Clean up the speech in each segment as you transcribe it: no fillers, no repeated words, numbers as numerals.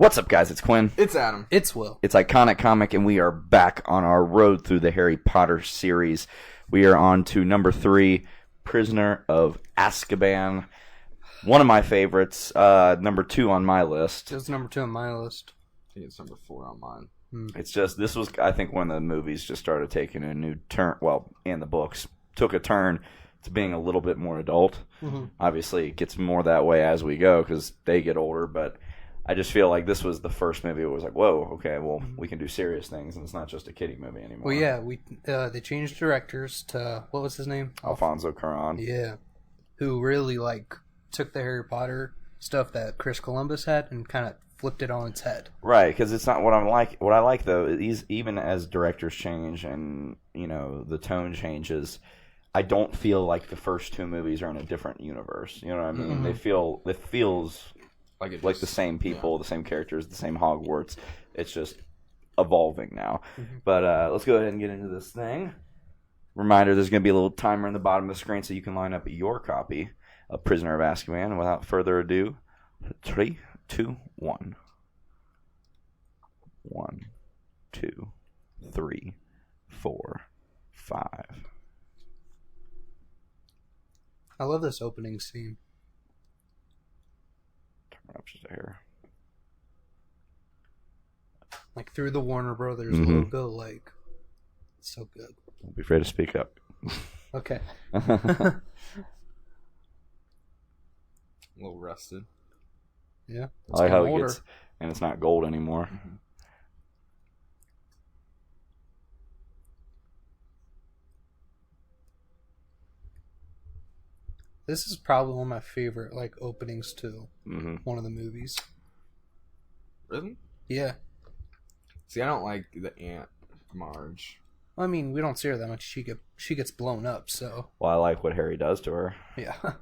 What's up, guys? It's Quinn. It's Adam. It's Will. It's Iconic Comic, and we are back on our road through the Harry Potter series. We are on to number 3, Prisoner of Azkaban. One of my favorites. Number 2 on my list. It was number 2 on my list. I think it's number 4 on mine. It's just, this was, I think, when the movies just started taking a new turn. Well, and the books took a turn to being a little bit more adult. Mm-hmm. Obviously, it gets more that way as we go because they get older, but I just feel like this was the first movie where it was like, whoa, okay, well, we can do serious things, and it's not just a kiddie movie anymore. Well, yeah, they changed directors to, what was his name? Alfonso Cuarón. Yeah. Who really, took the Harry Potter stuff that Chris Columbus had and kind of flipped it on its head. Right, because it's not what I'm like. What I like, though, is even as directors change and, the tone changes, I don't feel like the first 2 movies are in a different universe. You know what I mean? Mm-hmm. It feels like the same people, the same characters, the same Hogwarts. It's just evolving now. Mm-hmm. But let's go ahead and get into this thing. Reminder, there's going to be a little timer in the bottom of the screen so you can line up your copy of Prisoner of Azkaban. And without further ado, 3, 2, 1. 1, 2, 3, 4, 5. I love this opening scene. Turn up just a hair. Through the Warner Brothers logo, it's so good. Don't be afraid to speak up. Okay. A little rusted. Yeah. I like how it gets, and it's not gold anymore. Mm-hmm. This is probably one of my favorite openings to one of the movies. Really? Yeah. See, I don't like the Aunt Marge. Well, I mean, we don't see her that much. She gets blown up, so. Well, I like what Harry does to her. Yeah. Well,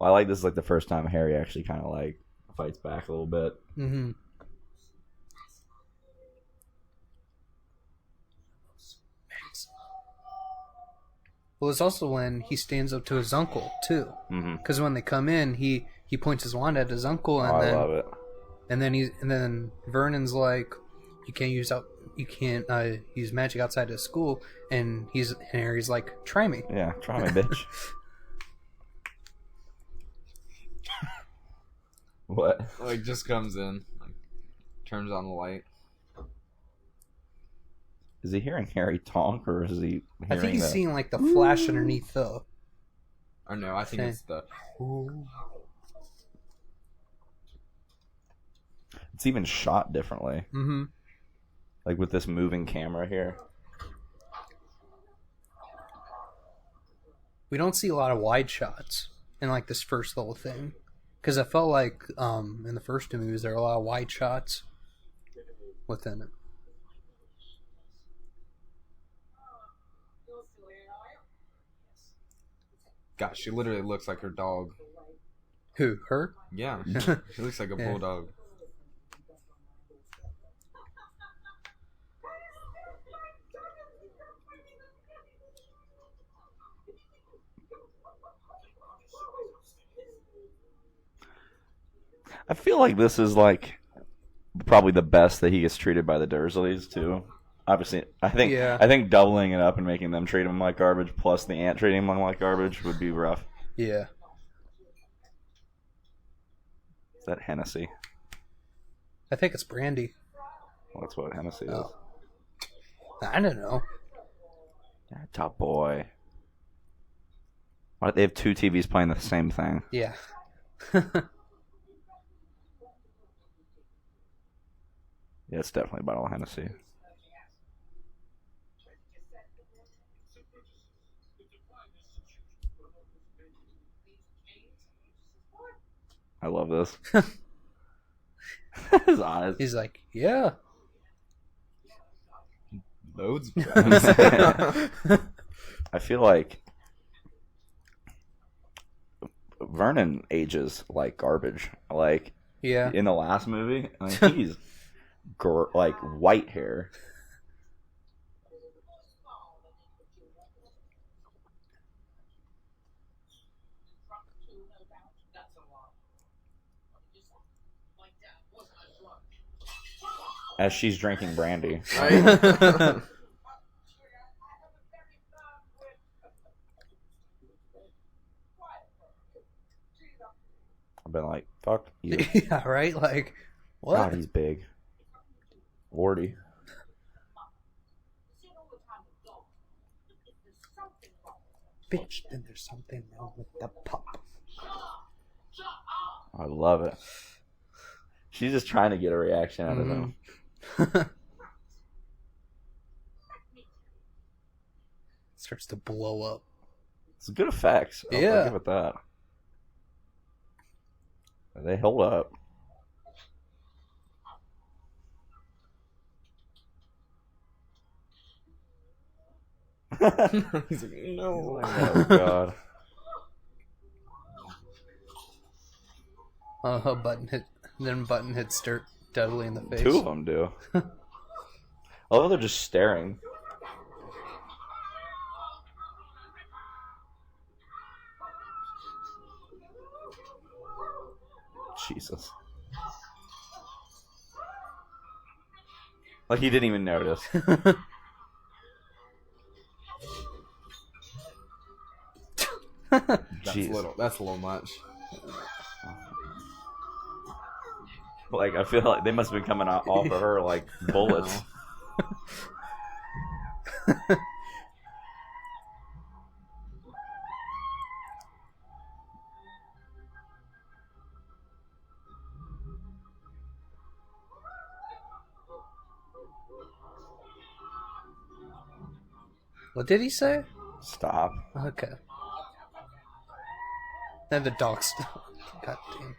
I like this is the first time Harry actually kind of fights back a little bit. Mm-hmm. Well, it's also when he stands up to his uncle too, because when they come in, he points his wand at his uncle, and I love it. And then Vernon's like, you can't use magic outside of school, and Harry's like, try me. Yeah, try me, bitch. What? Just comes in, turns on the light. Is he hearing Harry talk, or is he hearing I think he's seeing the flash underneath the... Or no, I think it's the... Ooh. It's even shot differently. Mm-hmm. With this moving camera here. We don't see a lot of wide shots in this first little thing. Because I felt like in the first 2 movies there are a lot of wide shots within it. Gosh, she literally looks like her dog. Who? Her? Yeah. She looks like a bulldog. I feel like this is probably the best that he gets treated by the Dursleys too. Obviously, I think doubling it up and making them treat him like garbage, plus the aunt treating him like garbage, would be rough. Yeah. Is that Hennessy? I think it's brandy. Well, that's what Hennessy is. I don't know. Yeah, top boy. Why they have 2 TVs playing the same thing? Yeah. Yeah, it's definitely a bottle of Hennessy. I love this. His eyes. He's like, yeah. Loads. I feel like Vernon ages like garbage. Yeah. In the last movie, he's white hair. As she's drinking brandy. Right? I've been like, fuck you. Yeah, right? Like, what? God, he's big. Lordy. Bitch, then there's something wrong with the pup. I love it. She's just trying to get a reaction out of him. Starts to blow up. It's good effects. Yeah. I'll give it that. They hold up. He's like, no. Oh, God. Button hits dirt Dudley in the face. Two of them do. Although they're just staring. Jesus. Like he didn't even notice. Jeez. That's a little much. Like I feel like they must have been coming off of her like bullets. What did he say? Stop. Okay. And the dog's... God damn.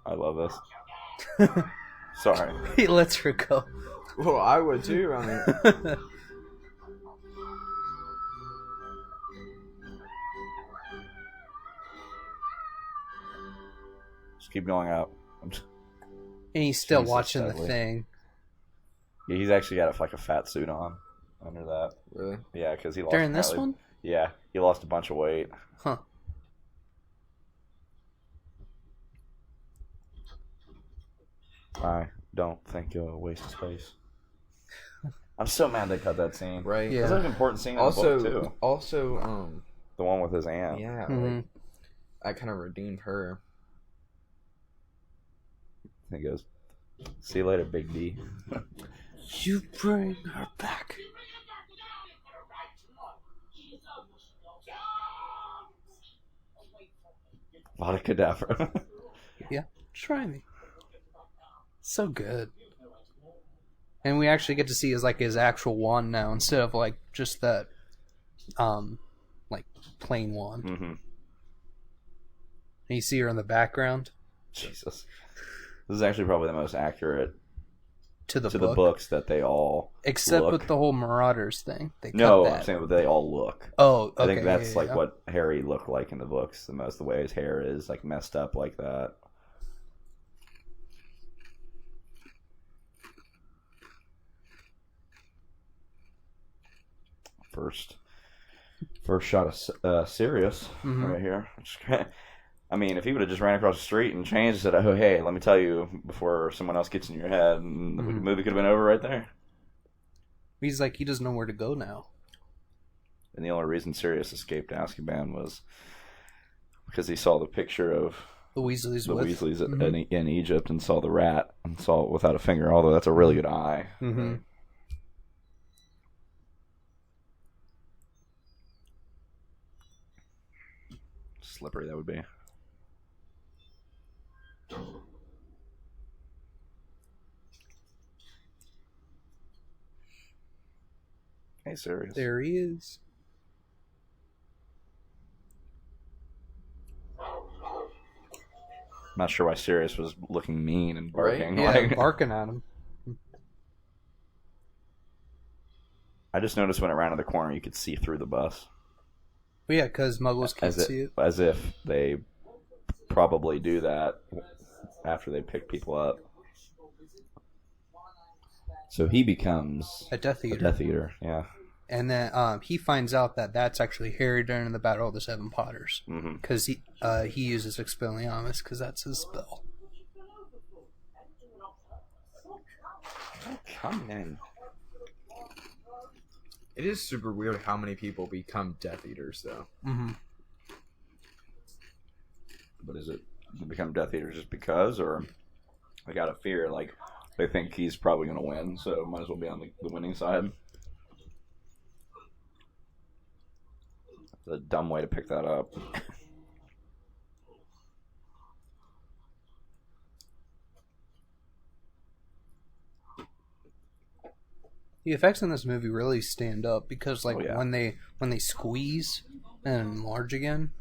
I love this. Sorry. He lets her go. Well, I would too. I mean, Just keep going up. And he's still Jesus, watching Dudley. the thing. Yeah, he's actually got like a fat suit on under that. really? Yeah, because he lost. During this apparently- one? Yeah, he lost a bunch of weight. Huh. I don't think you're a waste of space. I'm so mad they cut that scene. Right. Yeah. That's an important scene in the book too. Also, The one with his aunt. yeah, Mhm. like, that kind of redeemed her. He goes, "See you later, Big D." You bring her back. Vodka Dapper. Yeah, try me. So good. And we actually get to see his actual wand now instead of like just that like plain wand. Mm-hmm. And you see her in the background Jesus. This is actually probably the most accurate to the to book. the books that they all Except look. with the whole Marauders thing. They No, cut I'm that. saying what they all look. Oh, okay. I think that's yeah, like yeah. what Harry looked like in the books. The way his hair is like messed up like that. First shot of Sirius Mhm. right here. I mean, if he would have just ran across the street and changed and said, "Oh, hey, let me tell you before someone else gets in your head," and the Mhm. movie could have been over right there. He's like, he doesn't know where to go now. And the only reason Sirius escaped Azkaban was because he saw the picture of The Weasleys the with. Weasleys Mhm. in Egypt and saw the rat and saw it without a finger. Although that's a really good eye. Mhm. Slippery that would be. Hey, Sirius. There he is. Not sure why Sirius was looking mean and barking. Yeah, Like, barking at him. I just noticed when it ran to the corner, you could see through the bus. Well, yeah, because Muggles can't see it. As if they probably do that after they pick people up. So he becomes A Death a Eater. Death Eater, yeah. And then he finds out that that's actually Harry during the Battle of the Seven Potters. Because he uses Expelliarmus because that's his spell. Come in. It is super weird how many people become Death Eaters, though. Mm-hmm. But is it become Death Eaters just because, or they got a fear, like they think he's probably going to win, so might as well be on the winning side? That's a dumb way to pick that up. The effects in this movie really stand up because, like, Oh, yeah. when they squeeze and enlarge again.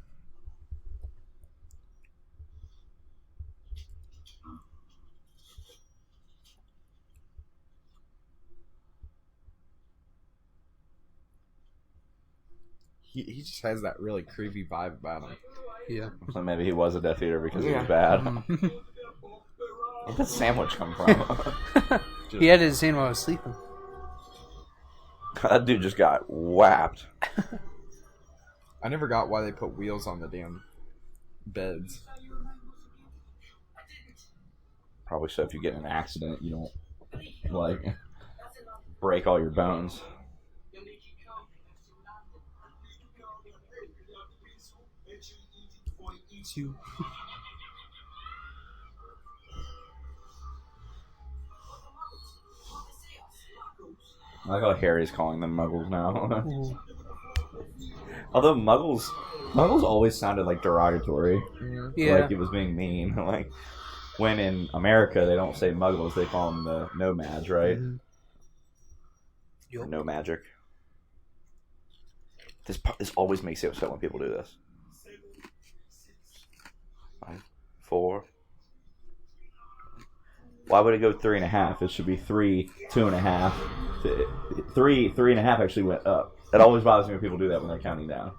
He just has that really creepy vibe about him. Yeah. So maybe he was a Death Eater because he was Yeah. bad. Mhm. Where'd that sandwich come from? He had his hand while I was sleeping. That dude just got whapped. I never got why they put wheels on the damn beds. Probably so if you get in an accident, you don't, like, break all your bones. I like how Harry's calling them muggles now. Although muggles always sounded like derogatory. Yeah. Like it was being mean. Like when in America they don't say muggles, they call them the nomads, right? Mhm. Or no magic. This always makes it upset when people do this. 5, 4. Why would it go 3.5? It should be 3, 2.5. 3.5 actually went up. It always bothers me when people do that when they're counting down.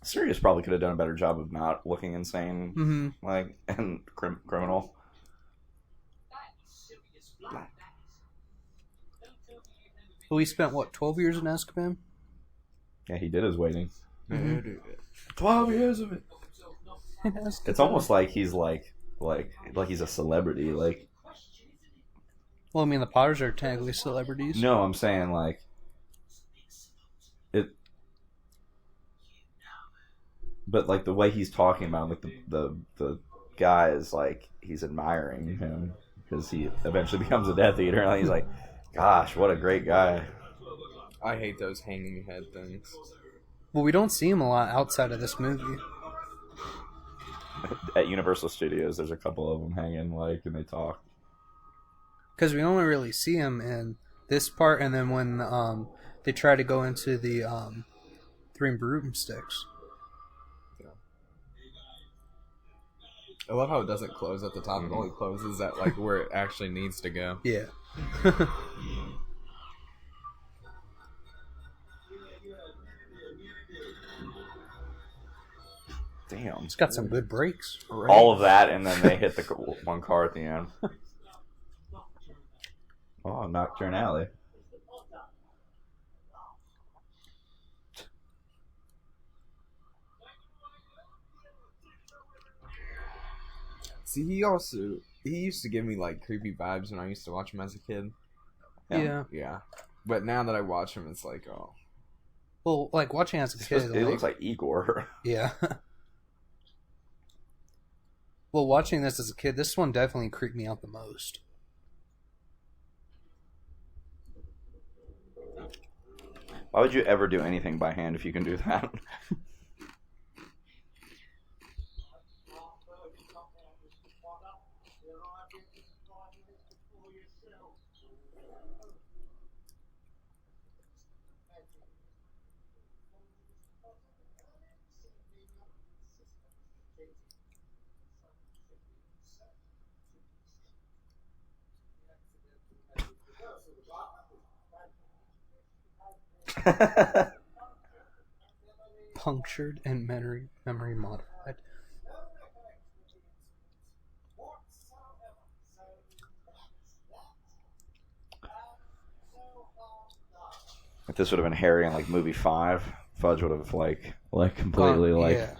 Sirius probably could have done a better job of not looking insane, like, and criminal. Well, he spent, 12 years in Azkaban? Yeah, he did his waiting. 12 years of it. It's almost like he's like he's a celebrity. Like, Well, I mean, the Potters are technically celebrities. no, I'm saying like it, but like the way he's talking about, like the guy is like he's admiring him because he eventually becomes a Death Eater, and he's like, gosh, what a great guy. I hate those hanging head things. Well, we don't see him a lot outside of this movie. At Universal Studios, there's a couple of them hanging, like, and they talk. Because we only really see him in this part, and then when they try to go into the Three Broomsticks. I love how it doesn't close at the top. It only closes at like where it actually needs to go. Yeah. Damn. It's got some good breaks. All of that, and then they hit the one car at the end. Oh, Nocturne Alley. See, he used to give me like creepy vibes when I used to watch him as a kid. Yeah. Yeah. But now that I watch him, it's like, oh. Well, like, watching as a kid... It looks like Igor. Yeah. Well, watching this as a kid, this one definitely creeped me out the most. Why would you ever do anything by hand if you can do that? Punctured and memory modified. If this would have been Harry in like movie 5, Fudge would have like completely Yeah.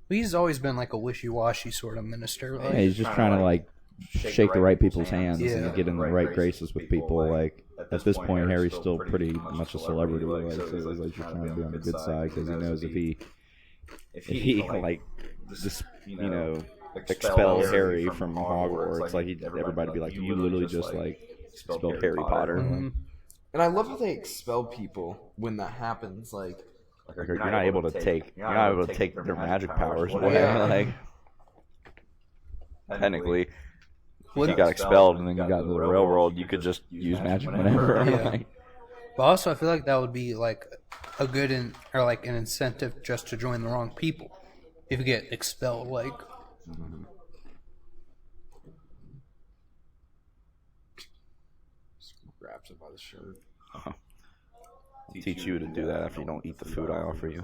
He's always been like a wishy-washy sort of minister. Like, Yeah, he's just trying to like shake the right people's hands Yeah. and get in the right graces with people. Like at this point, Harry's still pretty much a celebrity. Like, so he's like just trying to be on the good side because he knows if he like just expel Harry from Hogwarts, like everybody would be like, you literally just like expelled Harry Potter. mhm. And I love how they expel people when that happens. Like, you're not able to take their magic powers away. Yeah. Like technically, if you got expelled and then you got into the real world, you could just use magic whenever. Yeah. Like, But also, I feel like that would be like a good or like an incentive just to join the wrong people if you get expelled. Like, grabs it by the shirt. I'll teach you to do that after you don't eat the food I offer you.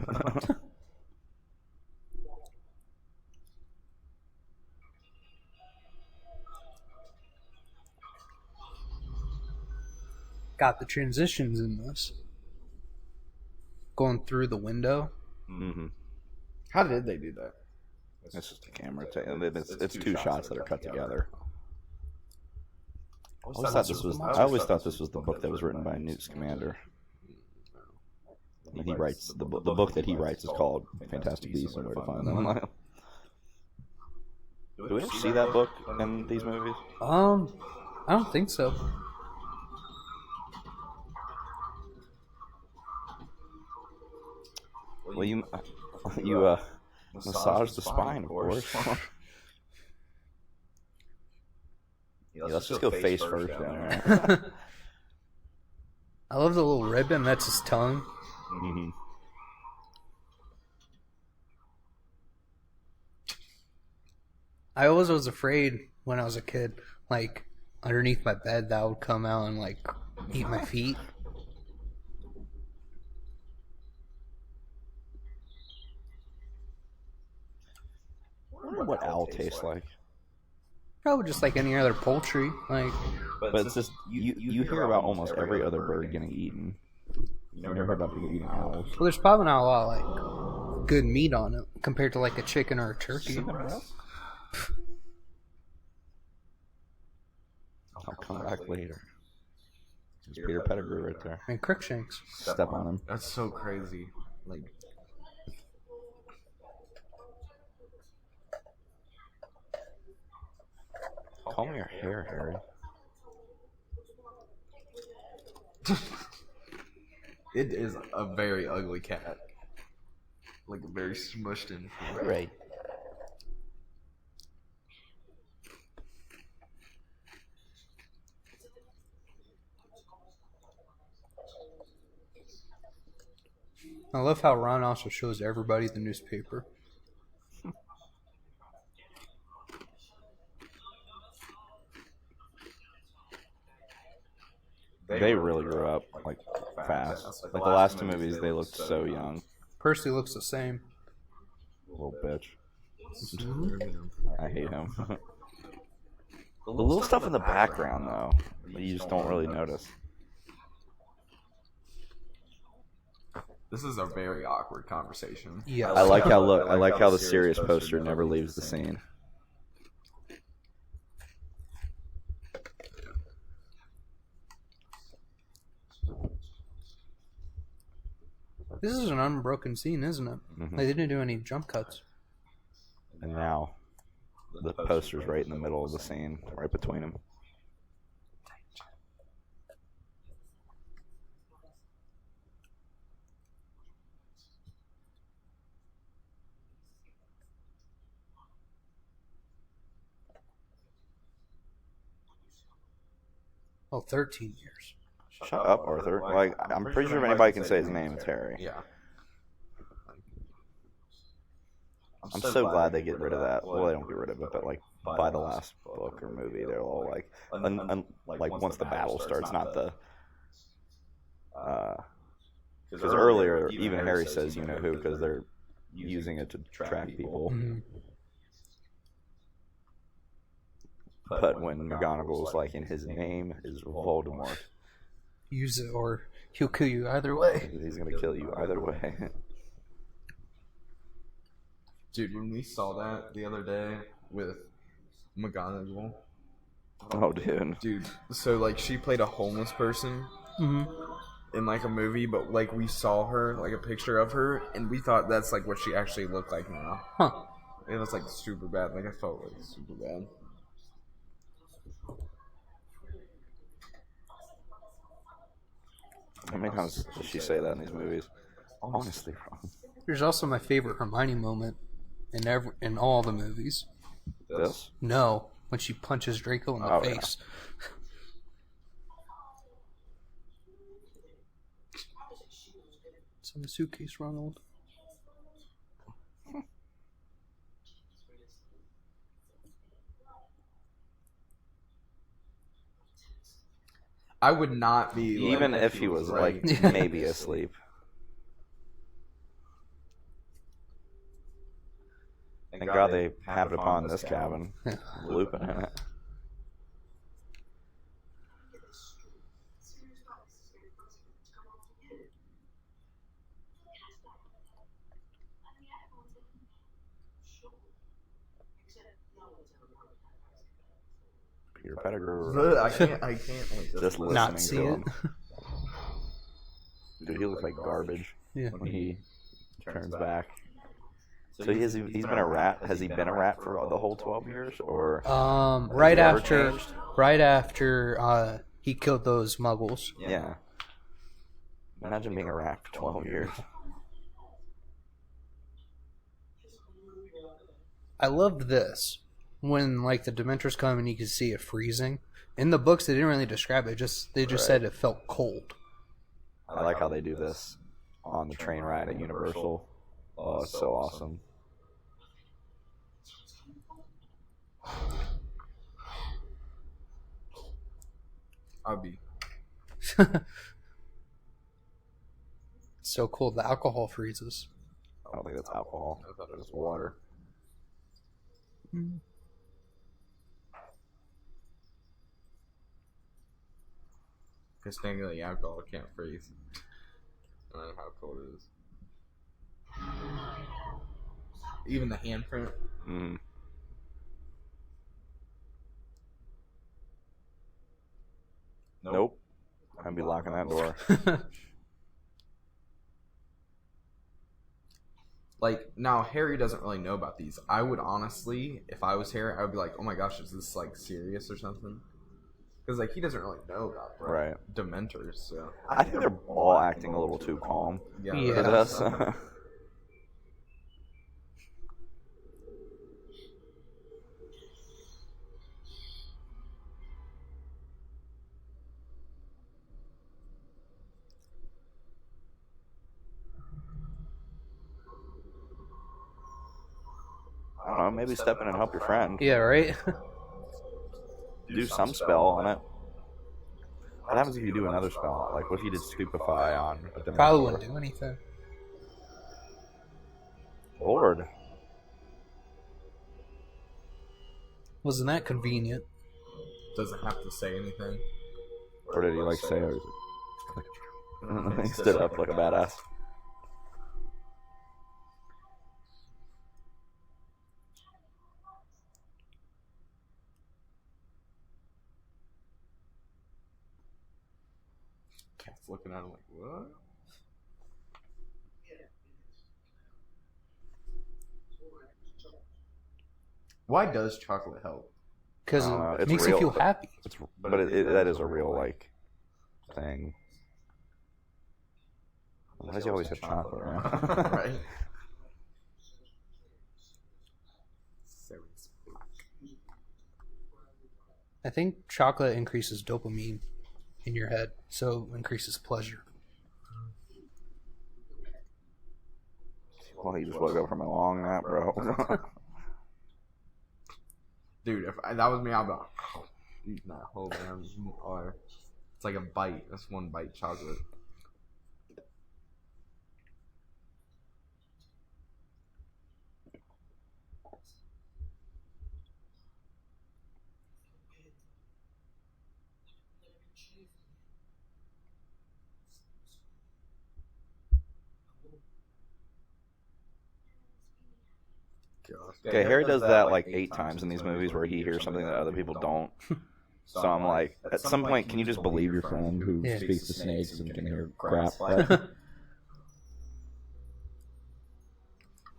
got the transitions in this going through the window. Mm-hmm. How did they do that? It's just a camera. It's two shots that are cut together. I always thought this was the book that was written by Newt Scamander. And he writes the book that he writes is called Fantastic Beasts and Where to Find Them. Do we ever see that book in these movies? I don't think so. Well, you massage the spine, of course. Yeah, let's just go face first down there. I love the little ribbon. That's his tongue. Mm-hmm. I always was afraid when I was a kid, like underneath my bed, that would come out and like eat my feet. I wonder what owl tastes like. Probably just like any other poultry. Like, But it's just you hear about almost every other bird getting eaten. You never heard about people eating owls. well, there's probably not a lot of like good meat on it compared to like a chicken or a turkey. I'll come back later. There's Peter Pettigrew right there. And Crookshanks. Step on him. That's so crazy. Like, Comb your hair, Harry. it is a very ugly cat. Like, very smushed in. Right. I love how Ron also shows everybody the newspaper. They really grew up like fast. Like the last two movies, they looked so young. Percy looks the same. Little bitch. I hate him. The little stuff in the background, though, that you just don't really notice. This is a very awkward conversation. Yeah. I like how the serious poster never leaves the scene. This is an unbroken scene, isn't it? Mhm. They didn't do any jump cuts. And now, the poster's right in the middle of the scene, right between them. Oh, 13 years. Shut up, Arthur. Like, I'm pretty sure if anybody can say his name, it's Harry. Yeah. I'm so glad they get rid of that. Well, they don't get rid of it, but like by the last book or movie, they're all like, like once the battle starts, not the. Because earlier, even Harry says, "You know who," because they're using it to track people. Mhm. But when McGonagall's like, "In his name is Voldemort," use it, or he'll kill you either way. He's gonna kill you either way. Dude, when we saw that the other day with McGonagall, Oh, dude. so like she played a homeless person in like a movie, but like we saw her, like a picture of her, and we thought that's like what she actually looked like now. Huh. It was like super bad. Like I felt like super bad. How many times does she say that in these movies? Honestly, wrong. There's also my favorite Hermione moment in all the movies. This? No, when she punches Draco in the face. It's in the suitcase, Ronald. I would not be Even like, if he was right. like maybe asleep. Thank God they happened upon this cabin. Lupin in it. Peter Pettigrew. I can't like Just listening Not see to it. him. Dude, he looks like garbage Yeah. when he turns back. So he's been a rat. Has he been a rat for the whole 12 years, or Right he ever after, changed? he killed those Muggles. Yeah. Imagine being a rat for 12 years. I loved this when like the Dementors come and you can see it freezing. In the books, they didn't really describe it. They just said it felt cold. I like how they do this on the train ride at Universal. Oh, it's so awesome. I'll be. So cold. The alcohol freezes. I don't think that's alcohol. I thought it was water. Because technically alcohol can't freeze. No matter how cold it is. Even the handprint. Mm. Nope. I'd be locking that door. Like, now Harry doesn't really know about these. I would honestly, if I was Harry, I would be like, oh my gosh, is this like serious or something? Because like he doesn't really know about Right. Dementors. So I think they're all acting a little too calm Yeah. for this. I don't know, maybe step in and help your friend. Yeah, right? Do some spell on it. What happens if you do another spell? Like, what if you did Stupefy on a Dementor? Probably wouldn't do anything. Lord. Wasn't that convenient? doesn't have to say anything. Or did he, like, say, he stood up like a badass? Cat's looking at him like, what? Why does chocolate help? Because I don't know, it it's makes real, you feel but- happy. But that is a real, like, thing. Why does he always have chocolate around? Right. I think chocolate increases dopamine in your head, so increases pleasure. Well, he just woke up from a long nap, bro. Dude, if that was me, I'd be like, eating that whole damn bar. It's like a bite. That's one bite chocolate. Okay, Harry does that like 8 times in these movies where he hears something that other people don't. So I'm like, at some point, can you just believe your friend who speaks to snakes and can hear crap?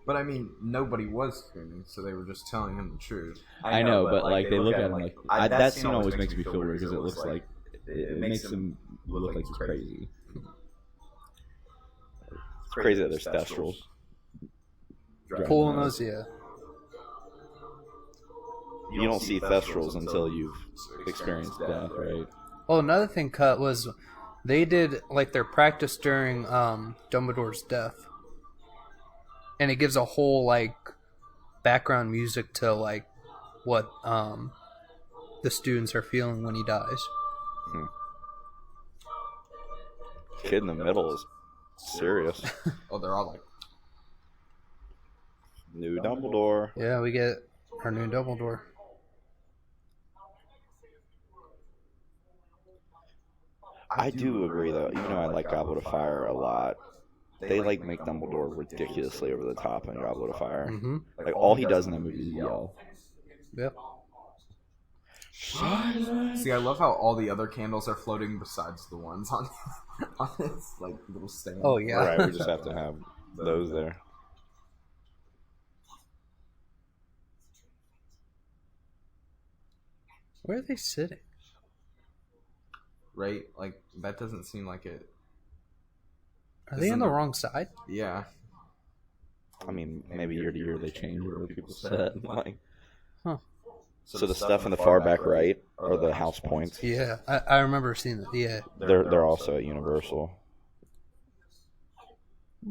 But I mean, nobody was screaming, so they were just telling him the truth. I know, but like they look at him like that scene always makes me feel weird because it looks like it makes him look like he's crazy. It's crazy that there's thestrals. Pulling those, yeah. You don't see thestrals until you've experienced death, right? Oh, another thing cut was they did like their practice during Dumbledore's death, and it gives a whole like background music to like what the students are feeling when he dies. Kid in the middle is serious. Oh, they're all like, New Dumbledore. Yeah, we get our new Dumbledore. I do agree, though. Even though I like Goblet of Fire a lot, they like make Dumbledore ridiculously over the top in Goblet of Fire. Mm-hmm. Like all he does in that movie is yell. Yep. see, I love how all the other candles are floating besides the ones on this like little stand. Oh yeah. Right, we just have to have those there. Where are they sitting? Right? Like, that doesn't seem like it. Are they on the wrong side? Yeah. I mean, maybe year to year they change where people sit. Like, Huh. So the stuff in the far back right are the house points. Yeah, I remember seeing that. Yeah. They're also at Universal. I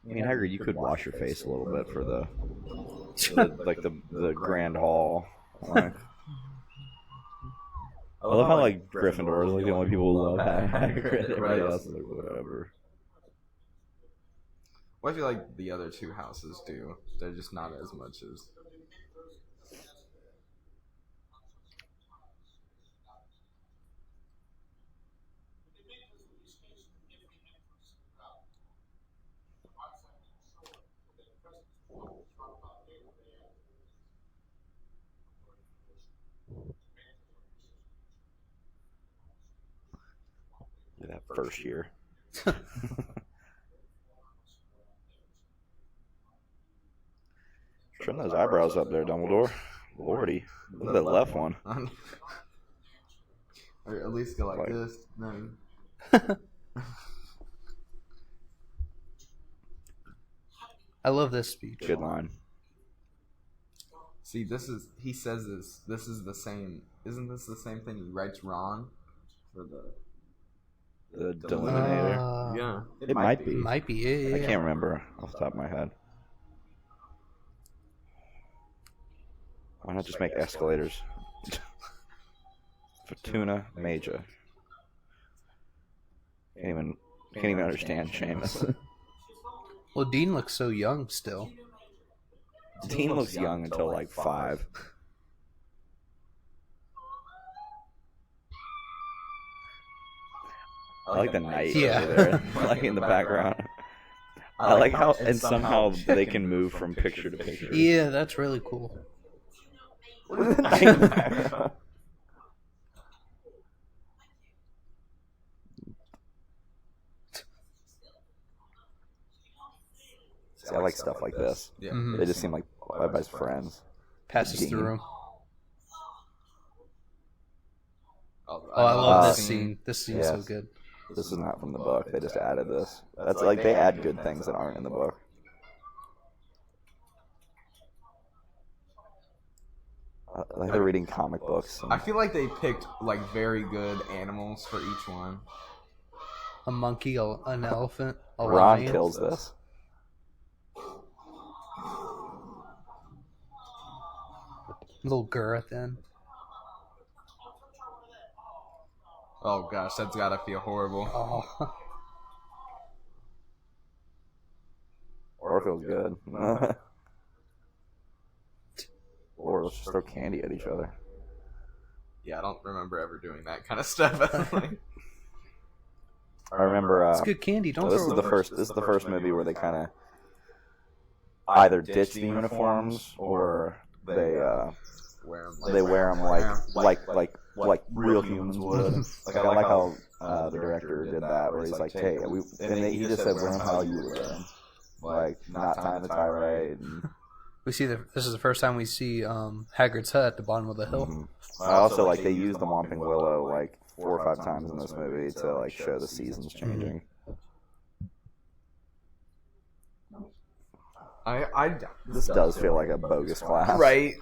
mean, Hagrid, you could wash your face a little bit for the Grand Hall. Like, I love how like Gryffindor is like the only people who love Hagrid. Everybody else is like whatever. Well, I feel like the other two houses do. They're just not as much as. That first year. Trim those eyebrows up there, Dumbledore. Lordy. Look at that left one. Or at least go like this. No. I love this speech. Good line. See, he says this is the same. Isn't this the same thing he writes Ron for The Deluminator. yeah. It might be. Might be, yeah. I can't remember off the top of my head. Why not just make escalators? Fortuna Major. Can't even understand Seamus. Well, Dean looks so young still. Dean looks young until like 5. I like the knight over there, like in the background. I like how, and somehow they can move from picture to picture. Yeah, that's really cool. See, I like stuff like this. Yeah. Mhm. They just seem like everybody's friends. Passes Dean. through him. Oh, I love this Uh, scene. This scene's so yes. good. This is not from the book. They just added this. That's like they add good things that aren't in the book. Like they're reading comic books. I feel like they picked like very good animals for each one. A monkey, an elephant, a Ron lion. kills this. Little girl at the end. Oh gosh, that's gotta feel horrible. Oh. Or feels good. Or let's just throw candy at each other. Yeah, I don't remember ever doing that kind of stuff. I remember. It's good candy. Don't this throw is it. the first. This is the first movie where they kind of either ditch the uniforms or they wear them like real humans would. Like I like how the director did that, where he's like, hey, he just said wear them how you would wear them, like not tying the tie right. And, we see this is the first time we see Hagrid's hut at the bottom of the hill. mm-hmm. I also like they use the Whomping Willow like 4 or 5 times in this movie to like show the seasons changing. This does feel like a bogus class, right?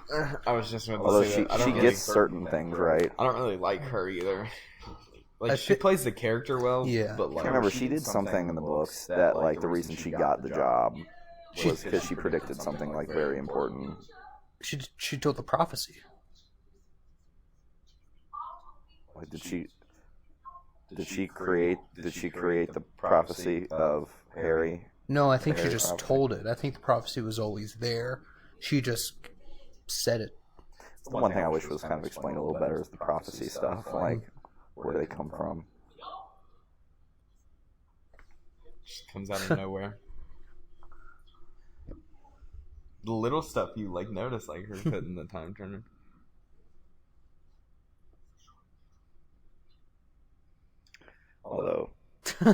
I was just going to say that. She gets certain things right. I don't really like her either. Like she plays the character well, yeah. But like, I remember she did something in the books that like the reason she got the job was because she predicted something like very important. She told the prophecy. Like, did she create the prophecy of Harry? No, I think she just told it. I think the prophecy was always there. She just said it. The one thing I wish was kind of explained a little better is the prophecy stuff, like where do they come from? Just comes out of nowhere. The little stuff you like notice, like her putting the time turner. Although,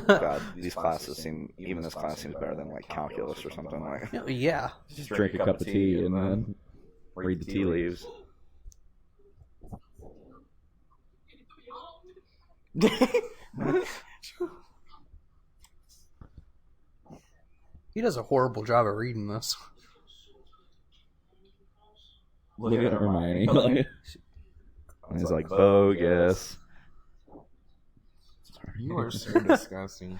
God, these classes even this class seems better than like calculus or something like. Yeah. Just drink a cup of tea and then read the tea leaves. He does a horrible job of reading this. Look at Hermione. And he's like, bogus. You are so disgusting.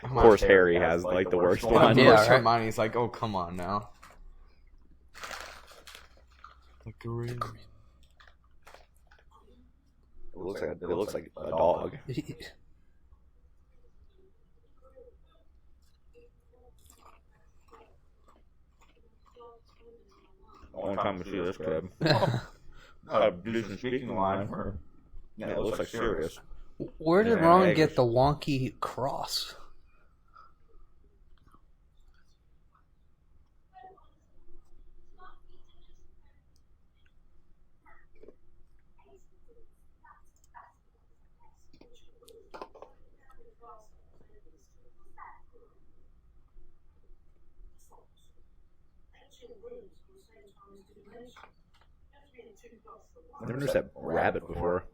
Of course, Harry has like the worst one. Yeah, right? Hermione's like, oh, come on now. Like It looks like a dog. Only time we see this kid. A decent speaking line for. Yeah, it looks like serious. Where did Ron get the wonky cross? I've never noticed that rabbit before.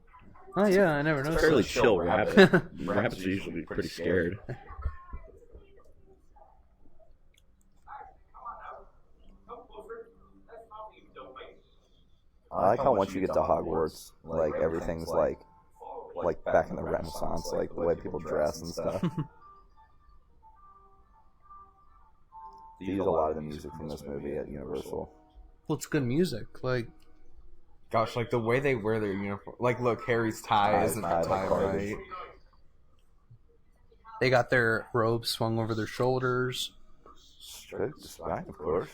Oh yeah, I never noticed. Fairly chill rabbit. Rabbits are usually pretty scared. I like how once you get to Hogwarts, like everything's like back in the Renaissance, like the way people dress and stuff. They use a lot of the music from this movie at Universal. Well, it's good music. Like, gosh, like the way they wear their uniform. Like, look, Harry's tie isn't the tie right. They got their robes swung over their shoulders. Strict spine, of course.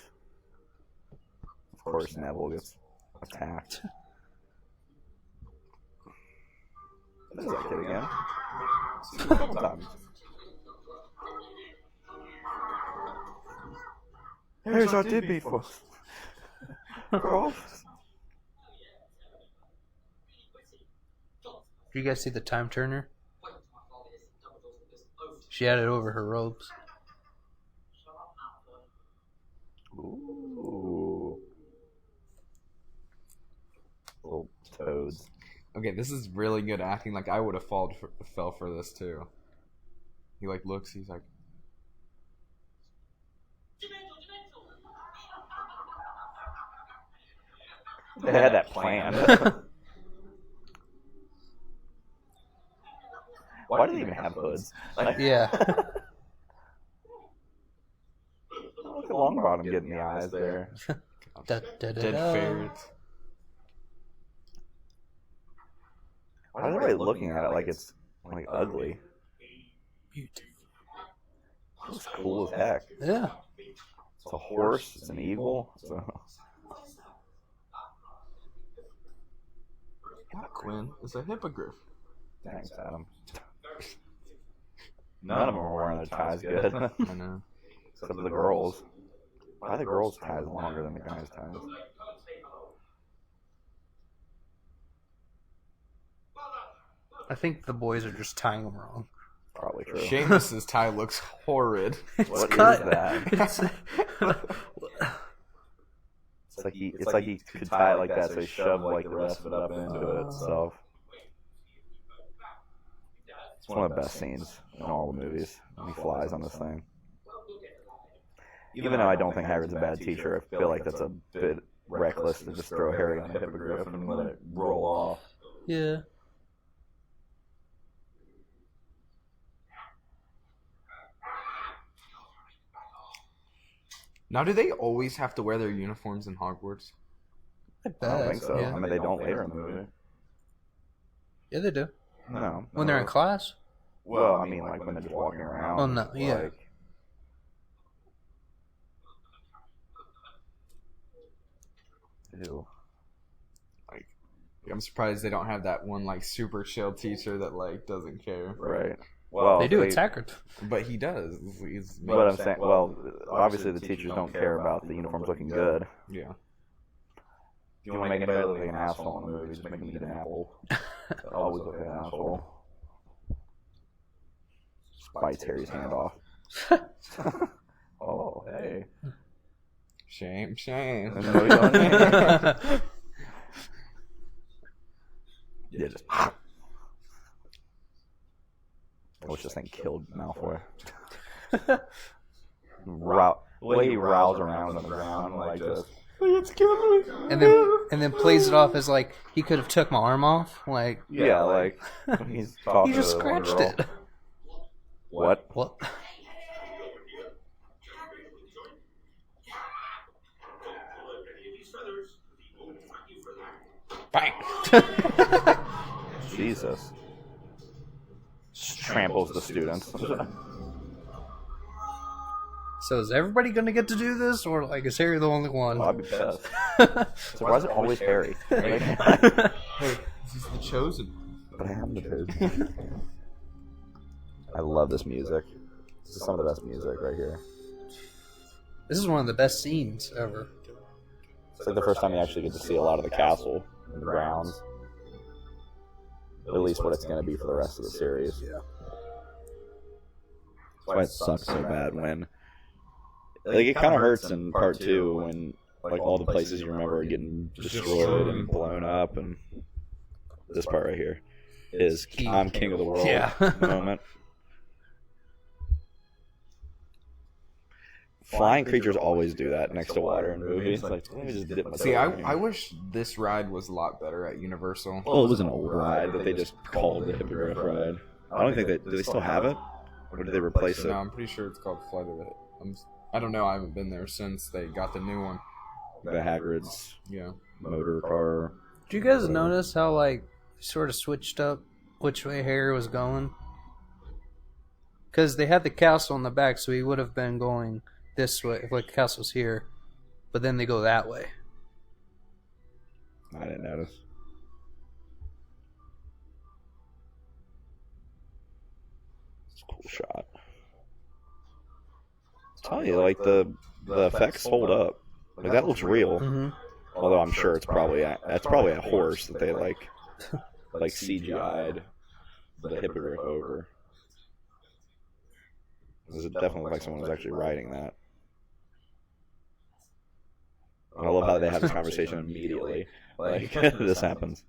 Of course, Neville gets attacked. There's that kid again. A couple times. Here's our debut for Girl. Did you guys see the time turner? She had it over her robes. Ooh. Little toads. Okay, this is really good acting. Like, I would have fell for this too. He like looks. He's like, they had that planned. Why do they even have hoods? Like, Yeah. look at Longbottom getting the eyes there. dead ferrets. Why are everybody looking at it like it's like ugly? Beautiful. It's cool as heck. Yeah. It's a horse. It's an eagle. Quinn is a hippogriff. Thanks, Adam. None of them are wearing their ties good. I know. Except for the girls. Why are the girls' ties longer than the guys' ties? I think the boys are just tying them wrong. Probably true. Seamus's tie looks horrid. What cut. is that? It's like he could tie it like that, so he shoved like the rest of it up into it itself. It's one of the best scenes in all the movies. When he flies on this thing. Even though I don't think Hagrid's a bad teacher, I feel like that's a bit reckless to just throw Harry on a hippogriff and let it roll off. Yeah. Now, do they always have to wear their uniforms in Hogwarts? I I don't think so. Yeah. I mean, they don't later in the movie. Yeah, they do. No. When they're in class? Well, I mean, like when they're just walking around. Oh, no, yeah. Like, ew. Like, I'm surprised they don't have that one like super chill teacher that like doesn't care. Right. Well, They do at Sacred. But he does. But I'm saying, well, obviously the teachers don't care about the uniforms looking good. Yeah. If you want to make anybody look like an asshole in the movie, just make them eat an apple. They'll always look like an asshole. Bites Harry's hand off. Oh, hey. Shame. No, you don't. Yeah, just. I wish this thing killed Malfoy. The way he rows around on the ground like this. It's killing me. And then plays it off as like he could have took my arm off. Like Yeah, like he's talking. he just to the one scratched girl. it. What? What? Bang. Jesus. Just tramples the students. So is everybody going to get to do this, or like is Harry the only one? I'd be pissed. So why is it always Harry? Hey, this is the chosen. But I am the pig. I love this music. This is some of the best music right here. This is one of the best scenes ever. It's like the first time you actually get to see a lot of the castle and the grounds. At least what it's going to be for the rest of the series. Yeah. That's why it sucks so bad when... Like, it kind of hurts in part 2 when, like, all the places you remember are getting destroyed and blown up, and this part right here is I'm king of the world moment. Flying creatures always do that next to water in movies. Like, let me just dip my toe See, in here. I wish this ride was a lot better at Universal. Well, it was an old ride that they just called the Hippogriff ride. I don't think do they still have it? Or did they replace it? No, I'm pretty sure it's called Flight of the... I don't know, I haven't been there since they got the new one. The Hagrid's Yeah. motor car. Do you guys notice how like sort of switched up which way Harry was going? Because they had the castle in the back, so he would have been going this way if like the castle's here, but then they go that way. I didn't notice. It's a cool shot. I tell you, like the effects hold up. Like that looks real. Mm-hmm. Although I'm sure it's probably a horse that they like CGI'd the hippogriff over. It definitely looks like someone was actually riding that. And I love how they have this conversation immediately. Like this happens.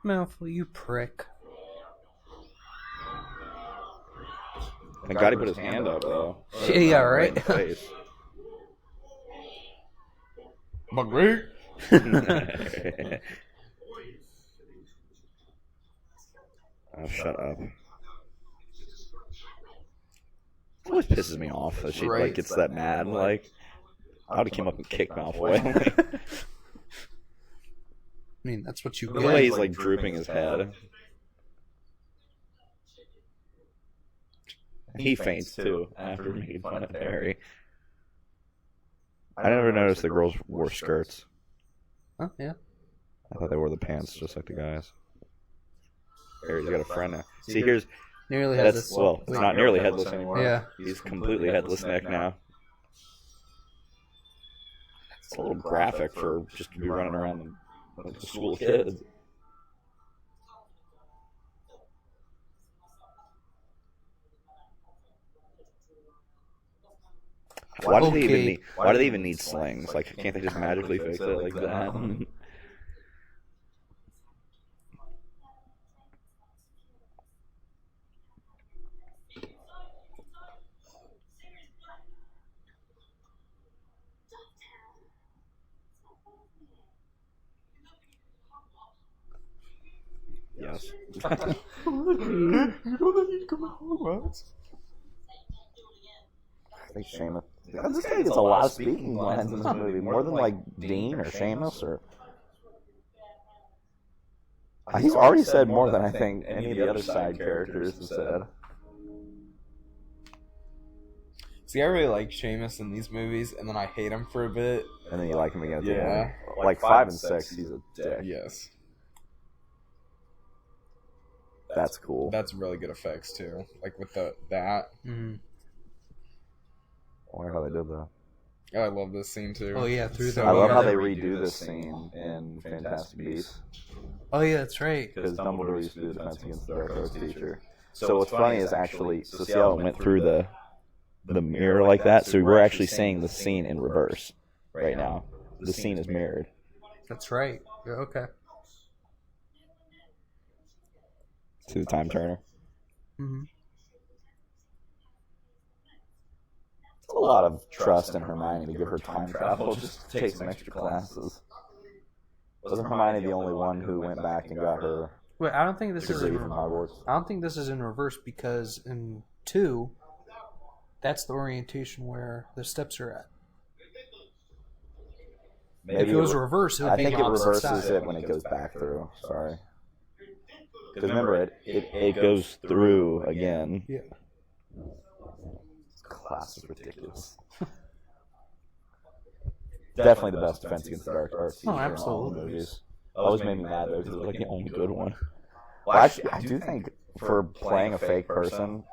Malfoy, you prick. Thank God he put his hand up though. Yeah, right. In the face. Marguerite? Oh, shut up. It always pisses me off that she like gets that mad. Like, I would have came up and kicked Malfoy. I mean, that's what you The get. way he's like drooping his head. He faints too after making fun of Harry. I never noticed the girls wore skirts. Oh, yeah. I thought they wore the pants just like the guys. Harry's got a friend now. See, here's Nearly headless. it's not nearly headless anymore. Yeah. He's completely headless neck now. It's a little graphic for just to be running around like the school kids. Why do they even need slings? Like, can't they just magically fix it like that? Yes. I think Seamus. This guy gets a lot of speaking lines in this movie, more than like Dean or Seamus or. He's already said more than I think any of the other side characters have said. See, I really like Seamus in these movies, and then I hate him for a bit. And then you like him again at the Yeah. end. Like 5 and 6, he's a dick. Yes. That's cool. That's really good effects, too. Like, with that. Mm-hmm. I wonder how they did that. I love this scene, too. Oh, yeah, through the... I love how they redo this scene in Fantastic Beasts. Oh, yeah, that's right. Because Dumbledore used to do the Defense Against the Dark Arts teacher. So what's funny is actually, so see how it went through the mirror like that? So we're actually seeing the scene in reverse right now. The scene is mirrored. That's right. Yeah, okay. See the time turner? Mm-hmm. A lot of trust in Hermione to give her time travel just to take some extra classes. Wasn't Hermione the only one who went back and got her Wait, I don't think this is degree in from Hogwarts? I don't think this is in reverse because in 2, that's the orientation where the steps are at. Maybe if it was reverse, it would I be think the it opposite reverses side. it when it goes back through. Sorry. Because remember, it goes through again. Yeah. Class is ridiculous. Definitely the best Defense Against the Dark Arts teacher in all the absolutely. movies. Always made me mad though because it was like the only good one. Well, actually, I do think for playing a fake person,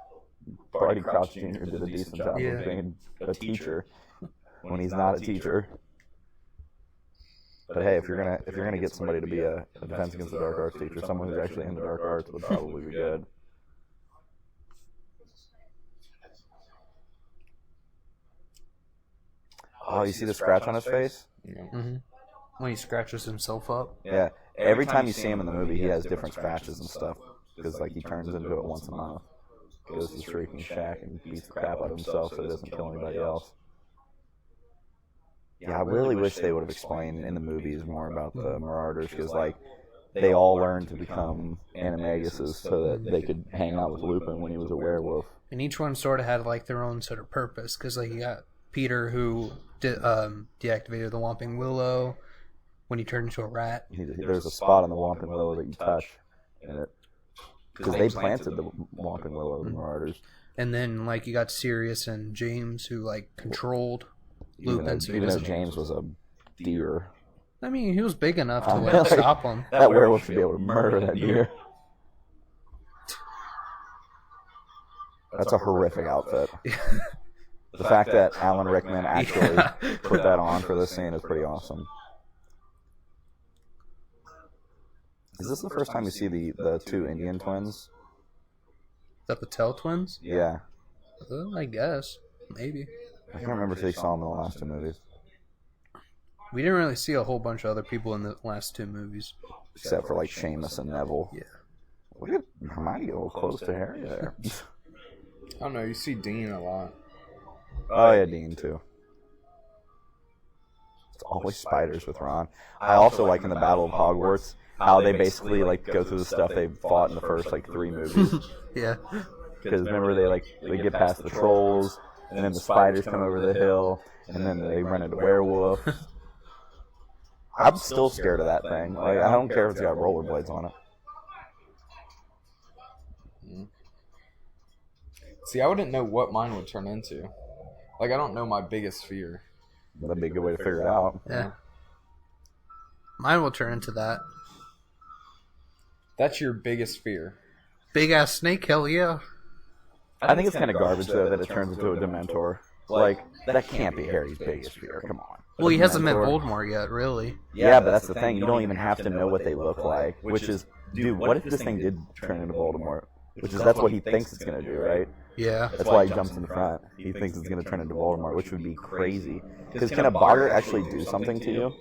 Barty Crouch Jr. did a decent job of being a teacher when he's not a teacher. But hey, if you're gonna get somebody to be a Defense Against the Dark Arts teacher, someone who's actually into dark arts would probably be good. Oh, you see the scratch on his face? Mm-hmm. When he scratches himself up. Yeah. Every time you see him in the movie, he has different scratches and stuff. Because, like, he turns into it once a month. Goes to the Shrieking Shack and beats the crap out of himself so he doesn't kill anybody else. Yeah, I really wish they would have explained in the movies more about the Marauders. Because, like, they all learned to become Animaguses so that they could hang out with Lupin when he was a werewolf. And each one sort of had, like, their own sort of purpose. Because, like, you got Peter who deactivated the Whomping Willow when he turned into a rat. There's a spot on the Whomping Willow that you touch in it. Because they planted the Whomping Willow, the Marauders. And then, like, you got Sirius and James who, like, controlled Lupin. Even though James was a deer. I mean, he was big enough to like, stop him. That werewolf should be able to murder that deer. That's a horrific outfit. The fact that Alan Rickman actually put that on for this scene is pretty awesome. Is this the first time you see the two Indian twins? Is that the Tell twins? Yeah. I guess. Maybe. I can't remember if they saw them in the last two movies. We didn't really see a whole bunch of other people in the last 2 movies. Except for, like, Seamus and Neville. Yeah. Look at Hermione get a little close to Harry there. I don't know, you see Dean a lot. Oh, yeah, Dean, too. It's always spiders with Ron. I also like in the Battle of Hogwarts how they basically, like, go through the stuff they fought in the first, like, 3 movies. Yeah. Because remember, they get past the trolls, and then the spiders come over the hill, and then they run into werewolf. I'm still scared of that thing. Like, I don't care if it's got rollerblades on it. See, I wouldn't know what mine would turn into. Like, I don't know my biggest fear. That'd be a good way to figure it out. Yeah. Mine will turn into that. That's your biggest fear. big ass snake. Hell yeah. I think it's kind of garbage though that it turns into a Dementor. Like that can't be Harry's biggest fear. Come on. Well, he hasn't met Voldemort yet, really. Yeah, but that's the thing. You don't even have to know what they look like. Which is, dude, what if this thing did turn into Voldemort? Which is that's what he thinks it's gonna do, right? Yeah. That's why he jumps in front. He thinks it's gonna turn into Voldemort, which would be crazy. Because can a boggart actually do something to you?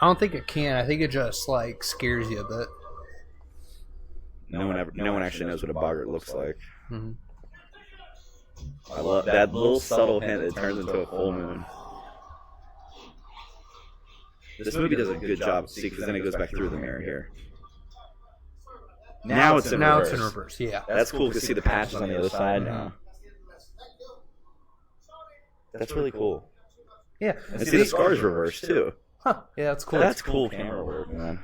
I don't think it can. I think it just like scares you a bit. No one actually knows what a boggart looks like. Mm-hmm. I love that little subtle hint. It turns into a full moon. This movie does a good job, see, because then it goes back through the mirror here. Now it's in reverse. Yeah. That's cool to see the patches on the other side now. That's really cool. Yeah. And see the scars reversed too. Huh. Yeah, that's cool. That's cool camera work, man.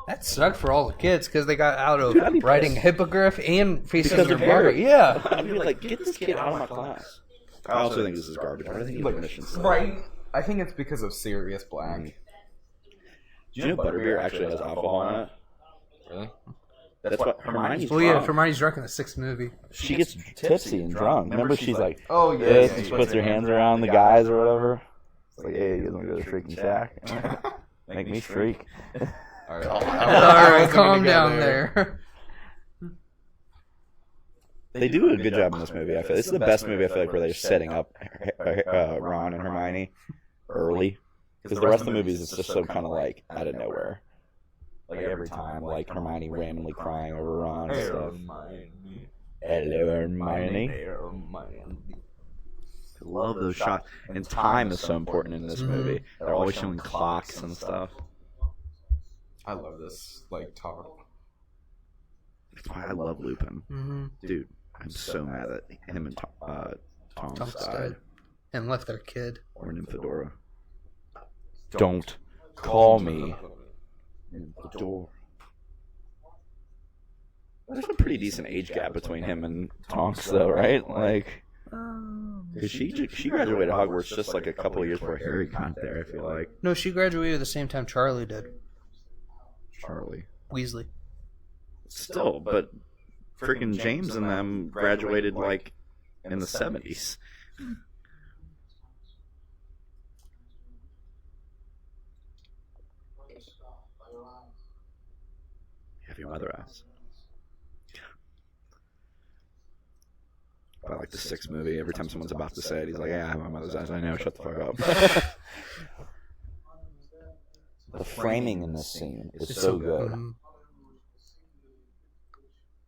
That sucked for all the kids because they got out of Dude, writing hippogriff and facing because their of Harry. mother. Yeah. I'd be like, get this kid out of my class. I also think this is garbage. I think like missions. Right. I think it's because of Sirius Black. Do you know Butterbeer actually has alcohol in it? Really? That's what Hermione's Well, yeah, drunk. Hermione's drunk in the 6th movie. She gets tipsy and drunk. Remember, she's like, Oh yeah. she puts her hands around the guys or whatever. It's like, hey, you guys want to go to Shrieking Shack? Make me shriek. All right. All right, calm down there. They do a good job in this movie. I feel this is the best movie I feel like where they're setting up Ron and Hermione early, because the rest of the movies it's just so kind of like out of nowhere. Like every time, like Hermione randomly crying over Ron and stuff. Hello, Hermione. I love those shots, and time is so important in this movie. They're always showing clocks and stuff. I love this talk. That's why I love Lupin, Mm-hmm. dude. I'm so mad that him and Tom's died. And left their kid. Or Nymphadora. Don't call me. Nymphadora. There's a pretty decent age gap between him and Tonks, though, right? Like, because she graduated Hogwarts just like a couple of years before Harry got there. I feel like No, she graduated the same time Charlie did. Charlie. Weasley. Still, but freaking James and them graduated like in the 70s. Have your mother eyes. I like the 6th movie. Every time someone's about to say it, he's like, "Yeah, I have my mother's eyes." I know. Shut the fuck up. The framing in this scene is so good. Mm-hmm.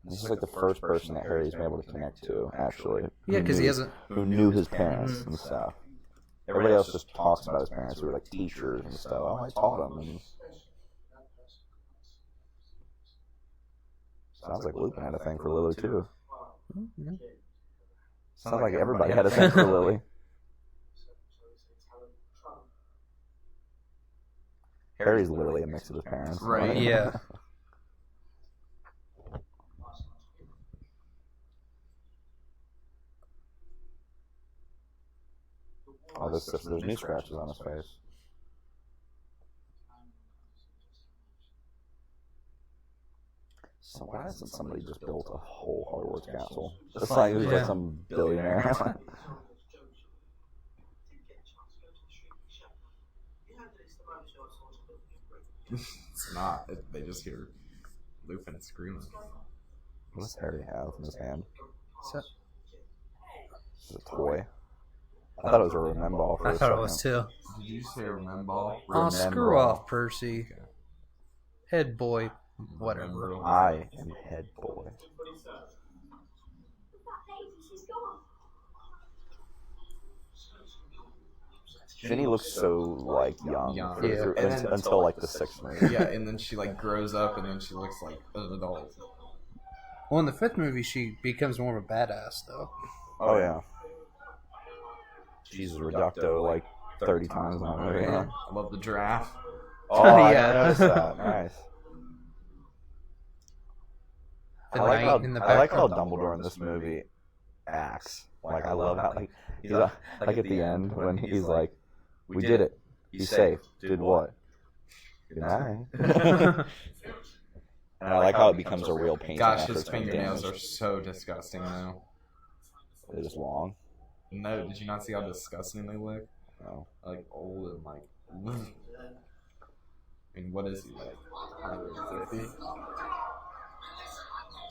This is like the first person that Harry's been able to connect to, actually. Yeah, because he hasn't. Who knew his parents and stuff. Everybody else just talks about his parents who were like teachers and stuff. Oh, I taught him. And sounds like Lupin had a thing for Lily, too. Mm-hmm. Sounds like everybody had a thing for Lily. Harry's literally a mix of his parents. Right. Yeah. Oh, there's new scratches on his face. So why hasn't somebody just built a whole Hogwarts castle? Just like it was like some billionaire. It's not. They just hear Lupin screaming. What does Harry have in his hand? So, Is it a toy? I thought it was a rememball for I a thought it second. was too. Did you say Rememball? Oh, screw Rememball. off, Percy. Head boy. Whatever. I am head boy. Ginny looks so like young, Young. for- Yeah. for- And then- until like the 6th movie. Yeah, and then she grows up, and then she looks like an adult. Well, in the 5th movie, she becomes more of a badass, though. Oh yeah. Jesus Reducto like 30 times in that movie. Yeah. I love the giraffe. Oh, I Yeah. noticed that. Nice. The I like knight in the I like how background. Dumbledore in this movie acts. Like I love how he's like at the end when he's like, "We did it. He's safe. Did what? Good night." And I like how it becomes a real painting. Gosh, after his it's been fingernails are damaged. so disgusting though. They're just long. No, did you not see how disgusting they look? No. Like old and like. I mean, what is he like? 150?